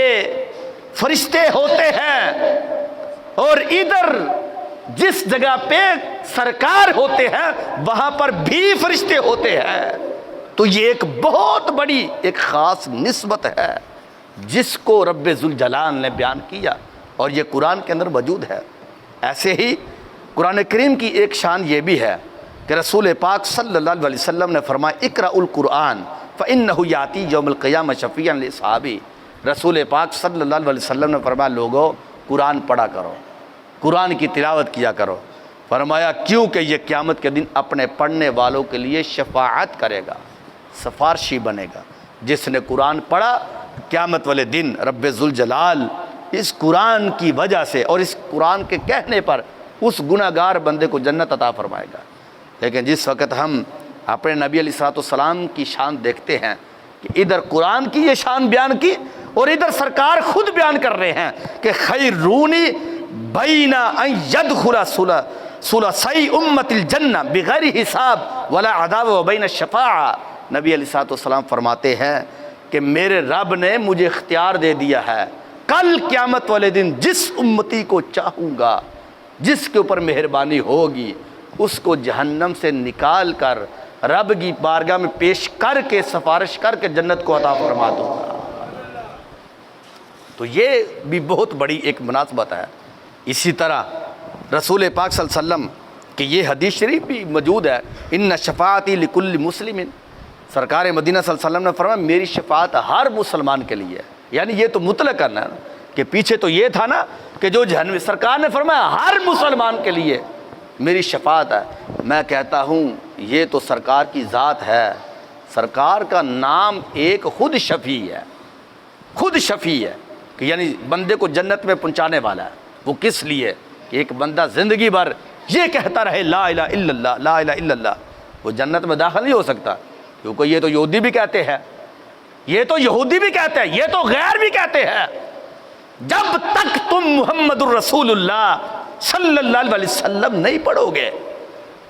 فرشتے ہوتے ہیں، اور ادھر جس جگہ پہ سرکار ہوتے ہیں وہاں پر بھی فرشتے ہوتے ہیں۔ تو یہ ایک بہت بڑی ایک خاص نسبت ہے جس کو رب ذوالجلال نے بیان کیا، اور یہ قرآن کے اندر موجود ہے۔ ایسے ہی قرآن کریم کی ایک شان یہ بھی ہے کہ رسول پاک صلی اللہ علیہ وسلم نے فرمایا اقرأوا القرآن فإنہ یاتی یوم القیامہ شفیعا لأصحابہ۔ رسول پاک صلی اللہ علیہ وسلم نے فرمایا لوگو قرآن پڑھا کرو، قرآن کی تلاوت کیا کرو، فرمایا کیونکہ یہ قیامت کے دن اپنے پڑھنے والوں کے لیے شفاعت کرے گا، سفارشی بنے گا۔ جس نے قرآن پڑھا قیامت والے دن رب ذوالجلال اس قرآن کی وجہ سے اور اس قرآن کے کہنے پر اس گناہگار بندے کو جنت عطا فرمائے گا۔ لیکن جس وقت ہم اپنے نبی علیہ الصلوۃ والسلام کی شان دیکھتے ہیں کہ ادھر قرآن کی یہ شان بیان کی اور ادھر سرکار خود بیان کر رہے ہیں کہ خیرونی بین ان یدخل ثلثی امت الجنہ بغیر حساب ولا عذاب وبین الشفاعہ۔ نبی علیہ الصلوۃ والسلام فرماتے ہیں کہ میرے رب نے مجھے اختیار دے دیا ہے، کل قیامت والے دن جس امتی کو چاہوں گا، جس کے اوپر مہربانی ہوگی، اس کو جہنم سے نکال کر رب کی بارگاہ میں پیش کر کے سفارش کر کے جنت کو عطا فرما دوں گا۔ تو یہ بھی بہت بڑی ایک مناسبت ہے۔ اسی طرح رسول پاک صلی اللہ علیہ وسلم کی یہ حدیث شریف بھی موجود ہے، ان شفاعتی لکل مسلم، سرکار مدینہ صلی اللہ علیہ وسلم نے فرمایا میری شفاعت ہر مسلمان کے لیے ہے، یعنی یہ تو مطلق کرنا ہے نا، کہ پیچھے تو یہ تھا نا کہ جو جہنمی، سرکار نے فرمایا ہر مسلمان کے لیے میری شفاعت ہے۔ میں کہتا ہوں یہ تو سرکار کی ذات ہے، سرکار کا نام ایک خود شفیع ہے، خود شفیع ہے، کہ یعنی بندے کو جنت میں پہنچانے والا ہے۔ وہ کس لیے؟ کہ ایک بندہ زندگی بھر یہ کہتا رہے لا الہ الا اللہ، لا الہ الا اللہ، وہ جنت میں داخل نہیں ہو سکتا، کیونکہ یہ تو یہودی بھی کہتے ہیں، یہ تو یہودی بھی کہتے ہیں، یہ تو غیر بھی کہتے ہیں، جب تک تم محمد الرسول اللہ صلی اللہ علیہ وسلم نہیں پڑھو گے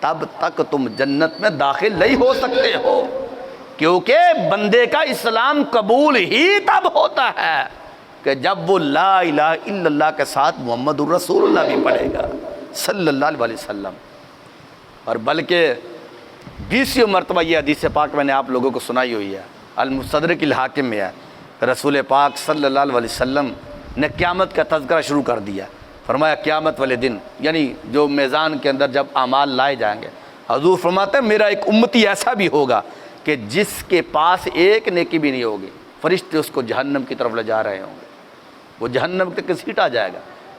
تب تک تم جنت میں داخل نہیں ہو سکتے ہو، کیونکہ بندے کا اسلام قبول ہی تب ہوتا ہے کہ جب وہ لا الہ الا اللہ کے ساتھ محمد الرسول اللہ بھی پڑھے گا صلی اللہ علیہ وسلم۔ اور بلکہ 20 مرتبہ یہ حدیث پاک میں نے آپ لوگوں کو سنائی ہوئی ہے، المستدرک الحاکم میں ہے، رسول پاک صلی اللہ علیہ وسلم نے قیامت کا تذکرہ شروع کر دیا۔ فرمایا قیامت والے دن، یعنی جو میزان کے اندر جب اعمال لائے جائیں گے، حضور فرماتے ہیں میرا ایک امتی ایسا بھی ہوگا کہ جس کے پاس ایک نیکی بھی نہیں ہوگی، فرشتے اس کو جہنم کی طرف لے جا رہے ہوں گے، وہ جہنم تک گھسیٹا جائے گا۔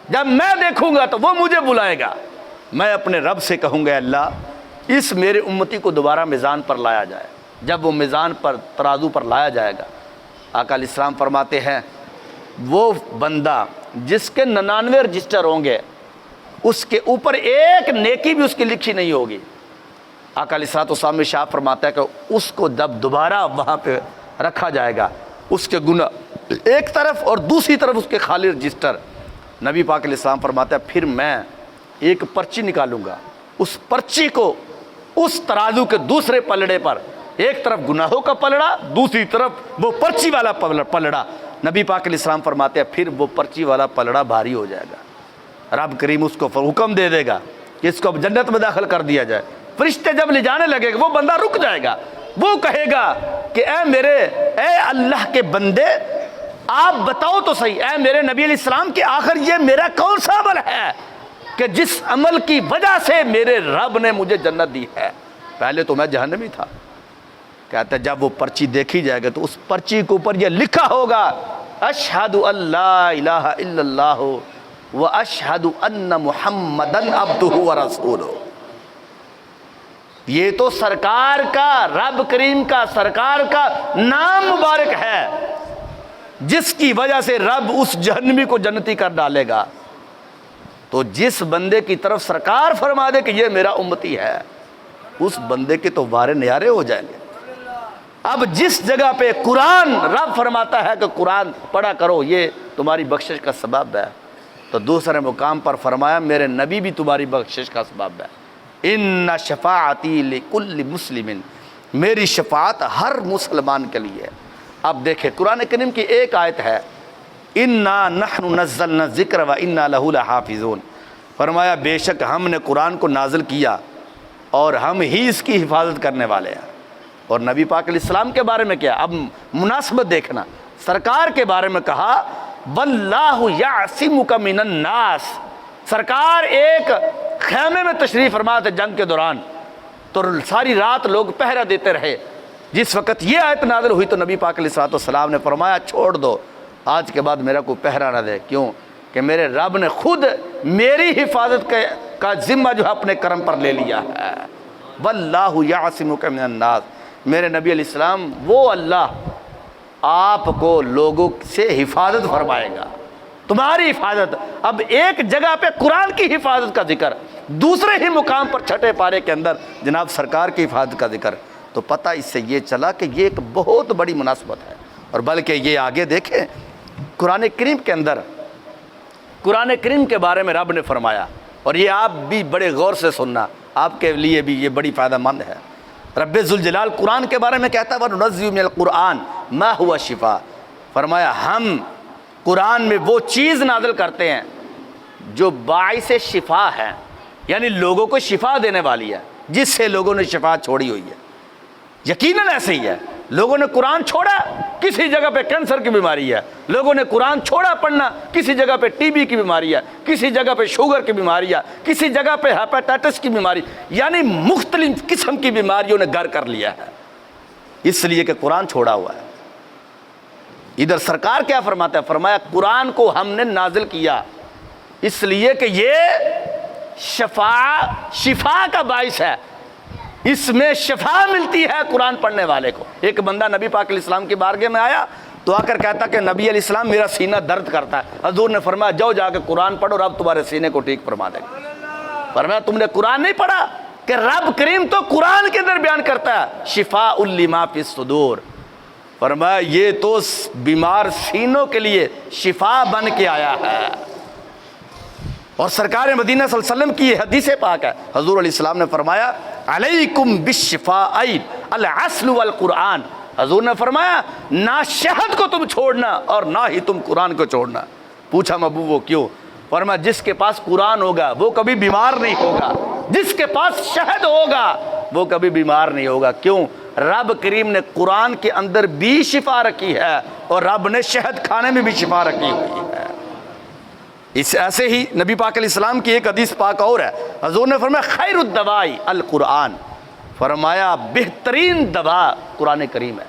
جب میں دیکھوں گا تو وہ مجھے بلائے گا، میں اپنے رب سے کہوں گا اللہ اس میرے امتی کو دوبارہ میزان پر لایا جائے۔ جب وہ میزان پر ترازو پر لایا جائے گا، آقا علیہ السلام فرماتے ہیں وہ بندہ جس کے 99 رجسٹر ہوں گے اس کے اوپر ایک نیکی بھی اس کی لکھی نہیں ہوگی، آقا علیہ السلام میں شاہ فرماتا ہے کہ اس کو جب دوبارہ وہاں پہ رکھا جائے گا، اس کے گناہ ایک طرف اور دوسری طرف اس کے خالی رجسٹر، نبی پاک علیہ السلام فرماتا ہے پھر میں ایک پرچی نکالوں گا، اس پرچی کو اس ترازو کے دوسرے پلڑے پر، ایک طرف گناہوں کا پلڑا، دوسری طرف وہ پرچی والا پلڑا، نبی پاک علیہ السلام فرماتے ہیں پھر وہ پرچی والا پلڑا بھاری ہو جائے گا، رب کریم اس کو حکم دے دے گا کہ اس کو جنت میں داخل کر دیا جائے۔ فرشتے جب لے جانے لگے گا وہ بندہ رک جائے گا، وہ کہے گا کہ اے اللہ کے بندے آپ بتاؤ تو صحیح، اے میرے نبی علیہ السلام کہ آخر یہ میرا کون سا عمل ہے کہ جس عمل کی وجہ سے میرے رب نے مجھے جنت دی ہے، پہلے تو میں جہنمی تھا۔ کہتا ہے جب وہ پرچی دیکھی جائے گا تو اس پرچی کے اوپر یہ لکھا ہوگا اشہد ان لا الہ الا اللہ و اشہد ان محمدن عبدہ و رسولہ۔ یہ تو سرکار کا، رب کریم کا، سرکار کا نام مبارک ہے جس کی وجہ سے رب اس جہنمی کو جنتی کر ڈالے گا۔ تو جس بندے کی طرف سرکار فرما دے کہ یہ میرا امتی ہے، اس بندے کے تو وارے نیارے ہو جائیں گے۔ اب جس جگہ پہ قرآن رب فرماتا ہے کہ قرآن پڑھا کرو یہ تمہاری بخشش کا سبب ہے، تو دوسرے مقام پر فرمایا میرے نبی بھی تمہاری بخشش کا سبب ہے۔ ان شفاعتی لکل مسلم، میری شفاعت ہر مسلمان کے لیے۔ اب دیکھیں قرآن کریم کی ایک آیت ہے انا نحن نزلنا الذکر و انا لہ لحافظون، فرمایا بے شک ہم نے قرآن کو نازل کیا اور ہم ہی اس کی حفاظت کرنے والے ہیں۔ اور نبی پاک علیہ السلام کے بارے میں کیا؟ اب مناسبت دیکھنا، سرکار کے بارے میں کہا واللہ یعصمک من الناس، سرکار ایک خیمے میں تشریف فرما تھے جنگ کے دوران، تو ساری رات لوگ پہرا دیتے رہے۔ جس وقت یہ آیت نازل ہوئی تو نبی پاک علیہ السلام نے فرمایا چھوڑ دو، آج کے بعد میرا کوئی پہرا نہ دے، کیوں کہ میرے رب نے خود میری حفاظت کا ذمہ جو ہے اپنے کرم پر لے لیا ہے۔ واللہ یعصمک من الناس، میرے نبی علیہ السلام وہ اللہ آپ کو لوگوں سے حفاظت فرمائے گا، تمہاری حفاظت۔ اب ایک جگہ پہ قرآن کی حفاظت کا ذکر، دوسرے ہی مقام پر چھٹے پارے کے اندر جناب سرکار کی حفاظت کا ذکر، تو پتہ اس سے یہ چلا کہ یہ ایک بہت بڑی مناسبت ہے۔ اور بلکہ یہ آگے دیکھیں قرآن کریم کے اندر، قرآن کریم کے بارے میں رب نے فرمایا، اور یہ آپ بھی بڑے غور سے سننا، آپ کے لیے بھی یہ بڑی فائدہ مند ہے۔ رب ذوالجلال قرآن کے بارے میں کہتا ہے وَنُنَزِّلُ مِنَ الْقُرْآنِ مَا هُوَ شِفَاء، فرمایا ہم قرآن میں وہ چیز نازل کرتے ہیں جو باعث شفا ہے، یعنی لوگوں کو شفا دینے والی ہے، جس سے لوگوں نے شفا چھوڑی ہوئی ہے۔ یقیناً ایسے ہی ہے، لوگوں نے قرآن چھوڑا، کسی جگہ پہ کینسر کی بیماری ہے، لوگوں نے قرآن چھوڑا پڑھنا، کسی جگہ پہ ٹی بی کی بیماری ہے، کسی جگہ پہ شوگر کی بیماری ہے، کسی جگہ پہ ہیپاٹائٹس کی بیماری، یعنی مختلف قسم کی بیماریوں نے گھر کر لیا ہے۔ اس لیے کہ قرآن چھوڑا ہوا ہے۔ ادھر سرکار کیا فرماتا ہے؟ فرمایا قرآن کو ہم نے نازل کیا اس لیے کہ یہ شفا کا باعث ہے، اس میں شفا ملتی ہے قرآن پڑھنے والے کو۔ ایک بندہ نبی پاک علیہ السلام کی بارگاہ میں آیا تو آ کر کہتا کہ نبی علیہ السلام میرا سینہ درد کرتا ہے۔ حضور نے فرمایا جاؤ جا کے قرآن پڑھو، رب تمہارے سینے کو ٹھیک فرما دے گا۔ فرمایا تم نے قرآن نہیں پڑھا کہ رب کریم تو قرآن کے اندر بیان کرتا ہے شفاء لما فی الصدور۔ فرمایا یہ تو بیمار سینوں کے لیے شفا بن کے آیا ہے۔ اور سرکار مدینہ صلی اللہ علیہ وسلم کی یہ حدیث پاک ہے، حضور علیہ السلام نے فرمایا علیکم بالشفاءین العسل والقرآن۔ حضور نے فرمایا نہ شہد کو تم چھوڑنا اور نہ ہی تم قرآن کو چھوڑنا۔ پوچھا محبوب وہ کیوں؟ فرمایا جس کے پاس قرآن ہوگا وہ کبھی بیمار نہیں ہوگا، جس کے پاس شہد ہوگا وہ کبھی بیمار نہیں ہوگا۔ کیوں؟ رب کریم نے قرآن کے اندر بھی شفا رکھی ہے اور رب نے شہد کھانے میں بھی شفا رکھی ہوئی ہے۔ اس ایسے ہی نبی پاک علیہ السلام کی ایک حدیث پاک اور ہے، حضور نے فرمایا خیر الدوائی القرآن۔ فرمایا بہترین دوا قرآن کریم ہے،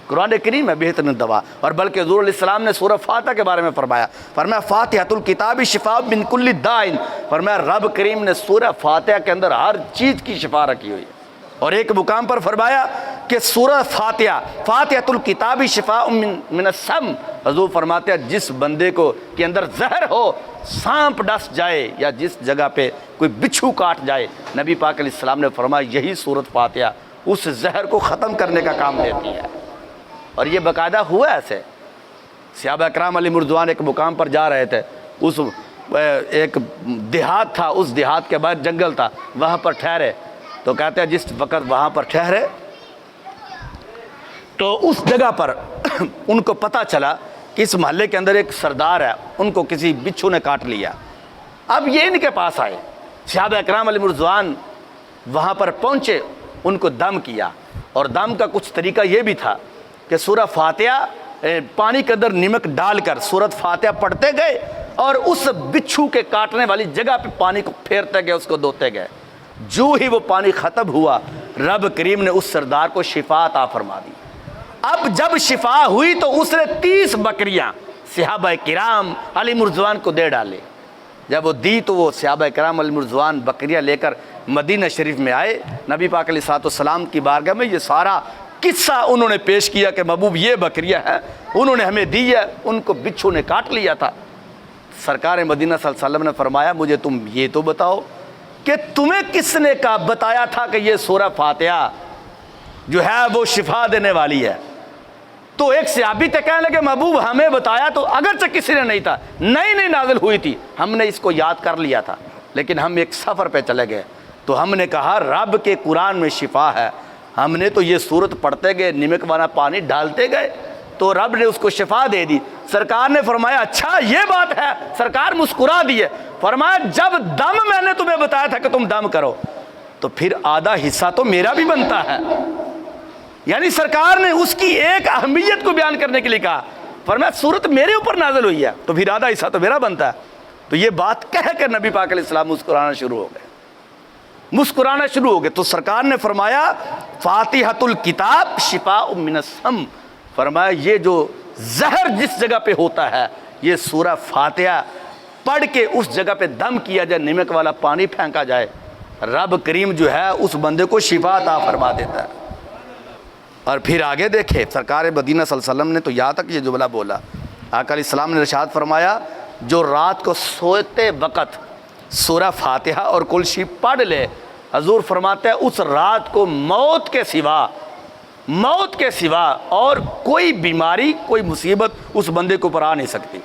قرآن کریم ہے بہترین دوا۔ اور بلکہ حضور علیہ السلام نے سورہ فاتحہ کے بارے میں فرمایا فاتحۃ الکتاب شفاء من کل داء۔ فرمایا رب کریم نے سورہ فاتحہ کے اندر ہر چیز کی شفا رکھی ہوئی ہے۔ اور ایک مقام پر فرمایا کہ سورہ فاتحۃ الکتاب شفاء من السم۔ حضور فرماتے ہیں جس بندے کو کے اندر زہر ہو، سانپ ڈس جائے یا جس جگہ پہ کوئی بچھو کاٹ جائے، نبی پاک علیہ السلام نے فرمایا یہی سورۃ فاتحہ اس زہر کو ختم کرنے کا کام دیتی ہے۔ اور یہ باقاعدہ ہوا ایسے، صحابہ اکرام علیہ رضوان ایک مقام پر جا رہے تھے، اس ایک دیہات تھا، اس دیہات کے بعد جنگل تھا، وہاں پر ٹھہرے تو کہتے ہیں جس وقت وہاں پر ٹھہرے تو اس جگہ پر ان کو پتہ چلا کہ اس محلے کے اندر ایک سردار ہے، ان کو کسی بچھو نے کاٹ لیا۔ اب یہ ان کے پاس آئے، صحابہ اکرام علیہ رضوان وہاں پر پہنچے، ان کو دم کیا۔ اور دم کا کچھ طریقہ یہ بھی تھا کہ سورہ فاتحہ پانی کے اندر نمک ڈال کر سورۃ فاتحہ پڑھتے گئے اور اس بچھو کے کاٹنے والی جگہ پہ پانی کو پھیرتے گئے، اس کو دھوتے گئے۔ جو ہی وہ پانی ختم ہوا، رب کریم نے اس سردار کو شفا عطا فرما دی۔ اب جب شفا ہوئی تو اس نے 30 بکریاں صحابہ کرام علیہ رضوان کو دے ڈالے۔ جب وہ دی تو وہ صحابہ کرام علیہ رضوان بکریاں لے کر مدینہ شریف میں آئے، نبی پاک علیہ الصلوۃ والسلام کی بارگاہ میں یہ سارا قصہ انہوں نے پیش کیا کہ محبوب یہ بکریاں ہیں، انہوں نے ہمیں دی ہے، ان کو بچھو نے کاٹ لیا تھا۔ سرکار مدینہ صلی اللہ علیہ وسلم نے فرمایا مجھے تم یہ تو بتاؤ کہ تمہیں کس نے بتایا تھا کہ یہ سورہ فاتحہ جو ہے وہ شفا دینے والی ہے؟ تو ایک صحابی تھے، کہنے لگے محبوب ہمیں بتایا تو اگرچہ کسی نے نہیں تھا، نئی نازل ہوئی تھی، ہم نے اس کو یاد کر لیا تھا، لیکن ہم ایک سفر پہ چلے گئے تو ہم نے کہا رب کے قرآن میں شفا ہے، ہم نے تو یہ سورت پڑھتے گئے، نمک والا پانی ڈالتے گئے تو رب نے اس کو شفا دے دی۔ سرکار نے فرمایا اچھا یہ بات ہے؟ سرکار مسکرا دیے، فرمایا جب دم میں نے تمہیں بتایا تھا کہ تم دم کرو تو پھر آدھا حصہ تو میرا بھی بنتا ہے۔ یعنی سرکار نے اس کی ایک اہمیت کو بیان کرنے کے لیے کہا، فرمایا سورت میرے اوپر نازل ہوئی ہے تو پھر آدھا حصہ تو میرا بنتا ہے۔ تو یہ بات کہہ کر نبی پاک علیہ السلام مسکرانا شروع ہو گئے۔ تو سرکار نے فرمایا فاتحۃ الکتاب شفاء من السم۔ فرمایا یہ جو زہر جس جگہ پہ ہوتا ہے، یہ سورہ فاتحہ پڑھ کے اس جگہ پہ دم کیا جائے، نمک والا پانی پھینکا جائے، رب کریم جو ہے اس بندے کو شفا عطا فرما دیتا ہے۔ اور پھر آگے دیکھے سرکار مدینہ صلی اللہ علیہ وسلم نے تو یہاں تک یہ جملہ بولا، آقا علیہ السلام نے ارشاد فرمایا جو رات کو سوتے وقت سورہ فاتحہ اور کلشی پڑھ لے، حضور فرماتے ہیں اس رات کو موت کے سوا اور کوئی بیماری کوئی مصیبت اس بندے کو پر آ نہیں سکتی۔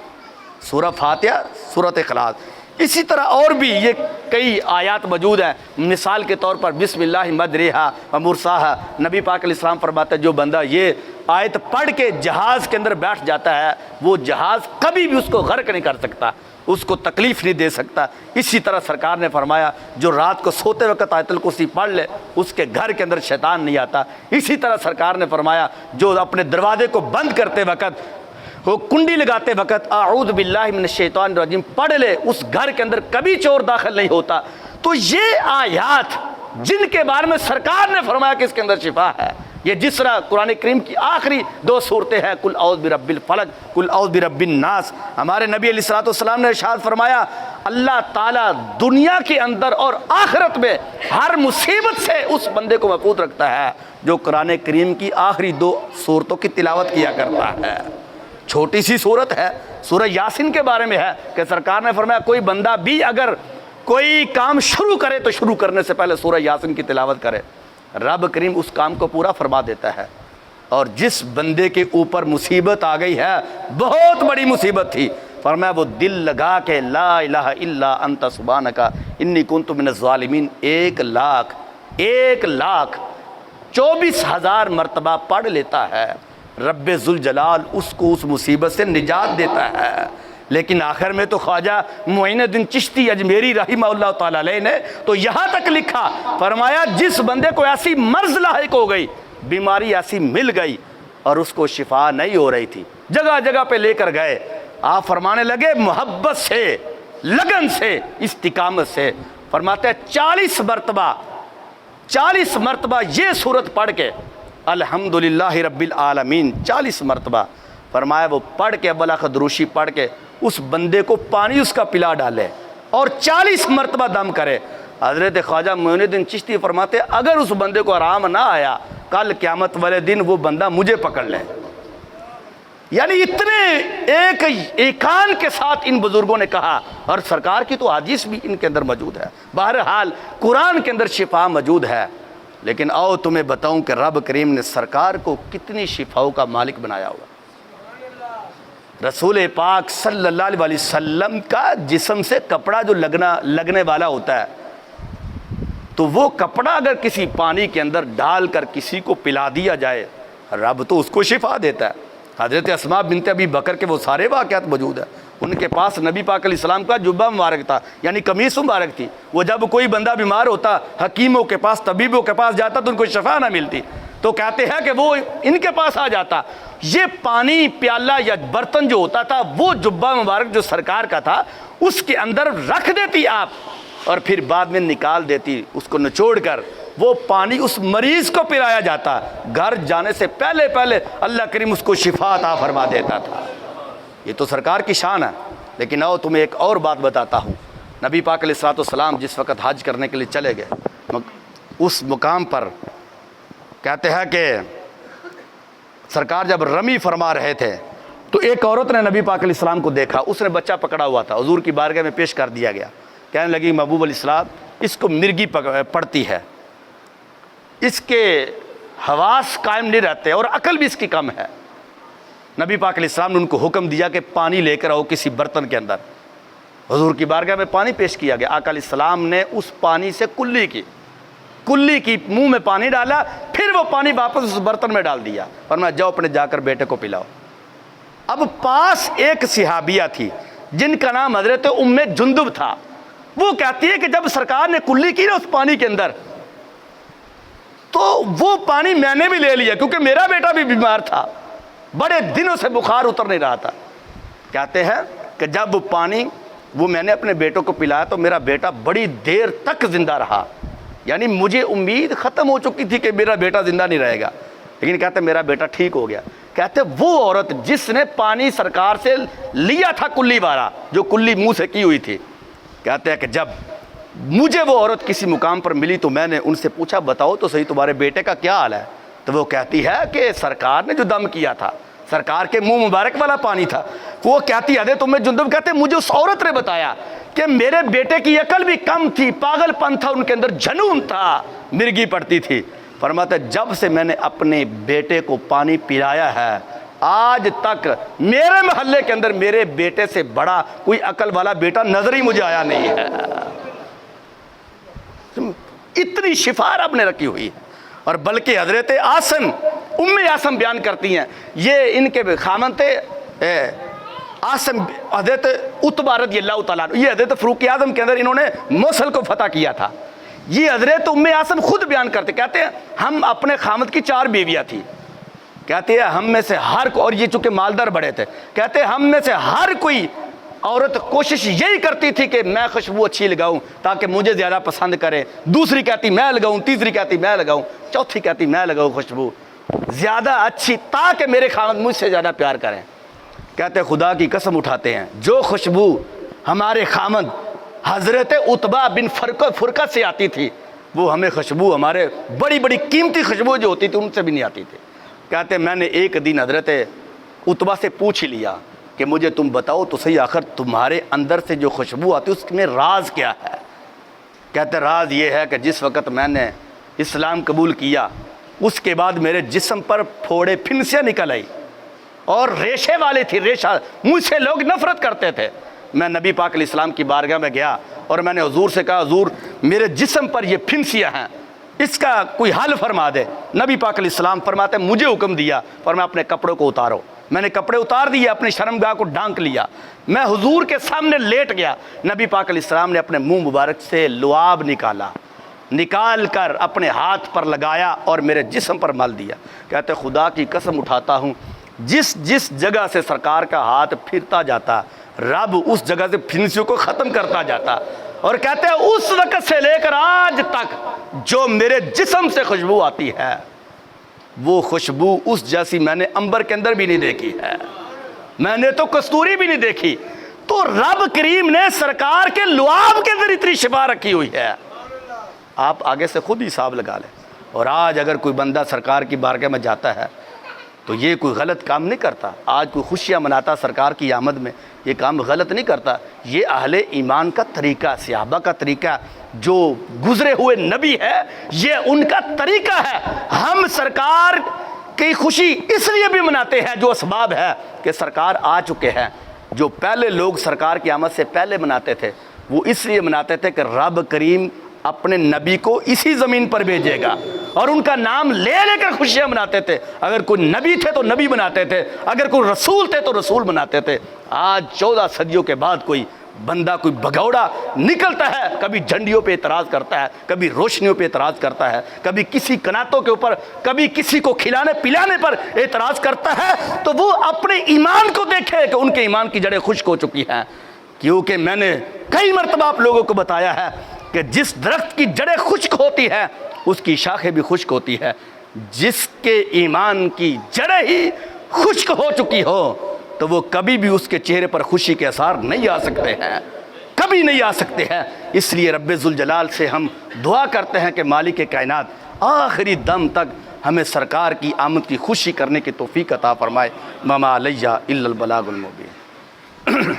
سورہ فاتحہ، سورۃ اخلاص، اسی طرح اور بھی یہ کئی آیات موجود ہیں۔ مثال کے طور پر بسم اللہ مجریہا و مرساہا، نبی پاک علیہ السلام فرماتے ہیں جو بندہ یہ آیت پڑھ کے جہاز کے اندر بیٹھ جاتا ہے وہ جہاز کبھی بھی اس کو غرق نہیں کر سکتا، اس کو تکلیف نہیں دے سکتا۔ اسی طرح سرکار نے فرمایا جو رات کو سوتے وقت آیت الکرسی پڑھ لے اس کے گھر کے اندر شیطان نہیں آتا۔ اسی طرح سرکار نے فرمایا جو اپنے دروازے کو بند کرتے وقت، وہ کنڈی لگاتے وقت اعوذ باللہ من الشیطان الرجیم پڑھ لے، اس گھر کے اندر کبھی چور داخل نہیں ہوتا۔ تو یہ آیات جن کے بارے میں سرکار نے فرمایا کہ اس کے اندر شفا ہے۔ یہ جس طرح قرآن کریم کی آخری 2 صورتیں ہیں، قل اعوذ برب الفلق، قل اعوذ برب الناس۔ ہمارے نبی علیہ الصلوۃ والسلام نے ارشاد فرمایا اللہ تعالیٰ دنیا کے اندر اور آخرت میں ہر مصیبت سے اس بندے کو محفوظ رکھتا ہے جو قرآن کریم کی آخری 2 صورتوں کی تلاوت کیا کرتا ہے۔ چھوٹی سی صورت ہے، سورہ یاسین کے بارے میں ہے کہ سرکار نے فرمایا کوئی بندہ بھی اگر کوئی کام شروع کرے تو شروع کرنے سے پہلے سورہ یاسین کی تلاوت کرے، رب کریم اس کام کو پورا فرما دیتا ہے۔ اور جس بندے کے اوپر مصیبت آ گئی ہے، بہت بڑی مصیبت تھی، فرمایا وہ دل لگا کے لا الہ الا انت سبحانک انی کنت من الظالمین 1,24,000 مرتبہ پڑھ لیتا ہے، رب ذوالجلال اس کو اس مصیبت سے نجات دیتا ہے۔ لیکن آخر میں تو خواجہ معین الدین چشتی اجمیری رحمہ اللہ تعالیٰ علیہ نے تو یہاں تک لکھا، فرمایا جس بندے کو ایسی مرض لاحق ہو گئی، بیماری ایسی مل گئی اور اس کو شفا نہیں ہو رہی تھی، جگہ جگہ پہ لے کر گئے، آپ فرمانے لگے محبت سے، لگن سے، استقامت سے، فرماتے ہیں 40 مرتبہ یہ سورت پڑھ کے الحمدللہ رب العالمین 40 مرتبہ، فرمایا وہ پڑھ کے بلاخ دروشی پڑھ کے اس بندے کو پانی اس کا پلا ڈالے اور 40 مرتبہ دم کرے۔ حضرت خواجہ معین الدین چشتی فرماتے اگر اس بندے کو آرام نہ آیا، کل قیامت والے دن وہ بندہ مجھے پکڑ لے۔ یعنی اتنے ایکان کے ساتھ ان بزرگوں نے کہا، اور سرکار کی تو حدیث بھی ان کے اندر موجود ہے۔ بہرحال قرآن کے اندر شفا موجود ہے، لیکن آؤ تمہیں بتاؤں کہ رب کریم نے سرکار کو کتنی شفاؤں کا مالک بنایا ہوا۔ رسول پاک صلی اللہ علیہ وسلم کا جسم سے کپڑا جو لگنے والا ہوتا ہے، تو وہ کپڑا اگر کسی پانی کے اندر ڈال کر کسی کو پلا دیا جائے، رب تو اس کو شفا دیتا ہے۔ حضرت اسماء بنت ابی بکر کے وہ سارے واقعات موجود ہیں، ان کے پاس نبی پاک علیہ السلام کا جبہ مبارک تھا، یعنی قمیص مبارک تھی، وہ جب کوئی بندہ بیمار ہوتا حکیموں کے پاس، طبیبوں کے پاس جاتا تو ان کو شفا نہ ملتی، تو کہتے ہیں کہ وہ ان کے پاس آ جاتا، یہ پانی پیالہ یا برتن جو ہوتا تھا وہ جبہ مبارک جو سرکار کا تھا اس کے اندر رکھ دیتی آپ، اور پھر بعد میں نکال دیتی، اس کو نچوڑ کر وہ پانی اس مریض کو پلایا جاتا، گھر جانے سے پہلے اللہ کریم اس کو شفا عطا فرما دیتا تھا۔ یہ تو سرکار کی شان ہے۔ لیکن آؤ تمہیں ایک اور بات بتاتا ہوں، نبی پاک علیہ الصلوۃ والسلام جس وقت حج کرنے کے لیے چلے گئے، اس مقام پر کہتے ہیں کہ سرکار جب رمی فرما رہے تھے تو ایک عورت نے نبی پاک علیہ السلام کو دیکھا، اس نے بچہ پکڑا ہوا تھا، حضور کی بارگاہ میں پیش کر دیا گیا، کہنے لگی محبوب علیہ السلام اس کو مرگی پڑتی ہے، اس کے حواس قائم نہیں رہتے اور عقل بھی اس کی کم ہے۔ نبی پاک علیہ السلام نے ان کو حکم دیا کہ پانی لے کر آؤ کسی برتن کے اندر، حضور کی بارگاہ میں پانی پیش کیا گیا، آقا علیہ السلام نے اس پانی سے کلی کی منہ میں پانی ڈالا، پھر وہ پانی واپس اس برتن میں ڈال دیا، فرمایا جاؤ اپنے جا کر بیٹے کو پلاؤ۔ اب پاس ایک صحابیہ تھی جن کا نام حضرت ام جندب تھا، وہ کہتی ہے کہ جب سرکار نے کلی کی نا اس پانی کے اندر، تو وہ پانی میں نے بھی لے لیا کیونکہ میرا بیٹا بھی بیمار تھا، بڑے دنوں سے بخار اتر نہیں رہا تھا۔ کہتے ہیں کہ جب وہ پانی وہ میں نے اپنے بیٹوں کو پلایا تو میرا بیٹا بڑی دیر تک زندہ رہا، یعنی مجھے امید ختم ہو چکی تھی کہ میرا بیٹا زندہ نہیں رہے گا، لیکن کہتے میرا بیٹا ٹھیک ہو گیا۔ کہتے وہ عورت جس نے پانی سرکار سے لیا تھا کلی وارا، جو کلی منہ سے کی ہوئی تھی، کہتے ہیں کہ جب مجھے وہ عورت کسی مقام پر ملی تو میں نے ان سے پوچھا بتاؤ تو صحیح تمہارے بیٹے کا کیا حال ہے، تو وہ کہتی ہے کہ سرکار نے جو دم کیا تھا، سرکار کے منہ مبارک والا پانی تھا۔ وہ کہتی ہے تمہیں جندب کہتے مجھے اس عورت نے بتایا کہ میرے بیٹے کی عقل بھی کم تھی، پاگل پن تھا، ان کے اندر جنون تھا، مرگی پڑتی تھی۔ فرماتا ہے جب سے میں نے اپنے بیٹے کو پانی پلایا ہے آج تک میرے محلے کے اندر میرے بیٹے سے بڑا کوئی عقل والا بیٹا نظر ہی مجھے آیا نہیں ہے۔ اتنی شفا رب نے رکھی ہوئی ہے۔ اور بلکہ حضرت آسم ام آسم بیان کرتی ہیں، یہ ان کے خامن تھے آسم حضرت عتبہ رضی اللہ تعالیٰ عنہ، یہ حضرت فاروق اعظم کے اندر انہوں نے موصل کو فتح کیا تھا۔ یہ حضرت ام آسم خود بیان کرتے، کہتے ہیں ہم اپنے خامد کی 4 بیویاں تھیں، کہتے ہیں ہم میں سے ہر کو، اور یہ چونکہ مالدار بڑے تھے، کہتے ہیں ہم میں سے ہر کوئی عورت کوشش یہی کرتی تھی کہ میں خوشبو اچھی لگاؤں تاکہ مجھے زیادہ پسند کرے، دوسری کہتی میں لگاؤں، تیسری کہتی میں لگاؤں، چوتھی کہتی میں لگاؤں خوشبو زیادہ اچھی تاکہ میرے خاوند مجھ سے زیادہ پیار کریں۔ کہتے خدا کی قسم اٹھاتے ہیں جو خوشبو ہمارے خاوند حضرت عتبہ بن فرقت سے آتی تھی وہ ہمیں خوشبو ہمارے بڑی بڑی قیمتی خوشبو جو ہوتی تھی ان سے بھی نہیں آتی تھی۔ کہتے میں نے ایک دن حضرت عتبہ سے پوچھ لیا کہ مجھے تم بتاؤ تو صحیح آخر تمہارے اندر سے جو خوشبو آتی ہے اس میں راز کیا ہے؟ کہتے راز یہ ہے کہ جس وقت میں نے اسلام قبول کیا اس کے بعد میرے جسم پر پھوڑے پھنسیاں نکل آئی اور ریشے والے تھی، ریشہ مجھ سے لوگ نفرت کرتے تھے۔ میں نبی پاک علیہ السلام کی بارگاہ میں گیا اور میں نے حضور سے کہا حضور میرے جسم پر یہ پھنسیاں ہیں، اس کا کوئی حل فرما دے۔ نبی پاک علیہ السلام فرماتے مجھے حکم دیا اور میں اپنے کپڑوں کو اتارو۔ میں نے کپڑے اتار دیے، اپنی شرمگاہ کو ڈھانک لیا، میں حضور کے سامنے لیٹ گیا۔ نبی پاک علیہ السلام نے اپنے منہ مبارک سے لعاب نکال کر اپنے ہاتھ پر لگایا اور میرے جسم پر مل دیا۔ کہتے خدا کی قسم اٹھاتا ہوں جس جس جگہ سے سرکار کا ہاتھ پھرتا جاتا رب اس جگہ سے پھنسیوں کو ختم کرتا جاتا، اور کہتے ہیں اس وقت سے لے کر آج تک جو میرے جسم سے خوشبو آتی ہے وہ خوشبو اس جیسی میں نے عنبر کے اندر بھی نہیں دیکھی ہے، میں نے تو کستوری بھی نہیں دیکھی۔ تو رب کریم نے سرکار کے لعاب کے اندر اتنی شفا رکھی ہوئی ہے، آپ آگے سے خود ہی حساب لگا لیں۔ اور آج اگر کوئی بندہ سرکار کی بارگاہ میں جاتا ہے تو یہ کوئی غلط کام نہیں کرتا، آج کوئی خوشیاں مناتا سرکار کی آمد میں، یہ کام غلط نہیں کرتا، یہ اہل ایمان کا طریقہ، صحابہ کا طریقہ، جو گزرے ہوئے نبی ہے یہ ان کا طریقہ ہے۔ ہم سرکار کی خوشی اس لیے بھی مناتے ہیں جو اسباب ہے کہ سرکار آ چکے ہیں۔ جو پہلے لوگ سرکار کی آمد سے پہلے مناتے تھے وہ اس لیے مناتے تھے کہ رب کریم اپنے نبی کو اسی زمین پر بھیجے گا، اور ان کا نام لے لے کر خوشیاں مناتے تھے۔ اگر کوئی نبی تھے تو نبی مناتے تھے، اگر کوئی رسول تھے تو رسول مناتے تھے۔ آج 14 صدیوں کے بعد کوئی بندہ کوئی بھگوڑا نکلتا ہے، کبھی جھنڈیوں پہ اعتراض کرتا ہے، کبھی روشنیوں پہ اعتراض کرتا ہے، کبھی کسی کناتوں کے اوپر، کبھی کسی کو کھلانے پلانے پر اعتراض کرتا ہے، تو وہ اپنے ایمان کو دیکھے کہ ان کے ایمان کی جڑیں خشک ہو چکی ہیں۔ کیونکہ میں نے کئی مرتبہ آپ لوگوں کو بتایا ہے کہ جس درخت کی جڑیں خشک ہوتی ہیں اس کی شاخیں بھی خشک ہوتی ہے۔ جس کے ایمان کی جڑیں ہی خشک ہو چکی ہو تو وہ کبھی بھی اس کے چہرے پر خوشی کے آثار نہیں آ سکتے ہیں، کبھی نہیں آ سکتے ہیں۔ اس لیے رب ذوالجلال سے ہم دعا کرتے ہیں کہ مالک کائنات آخری دم تک ہمیں سرکار کی آمد کی خوشی کرنے کی توفیق عطا فرمائے۔ وما علیہ الا البلاغ المبین۔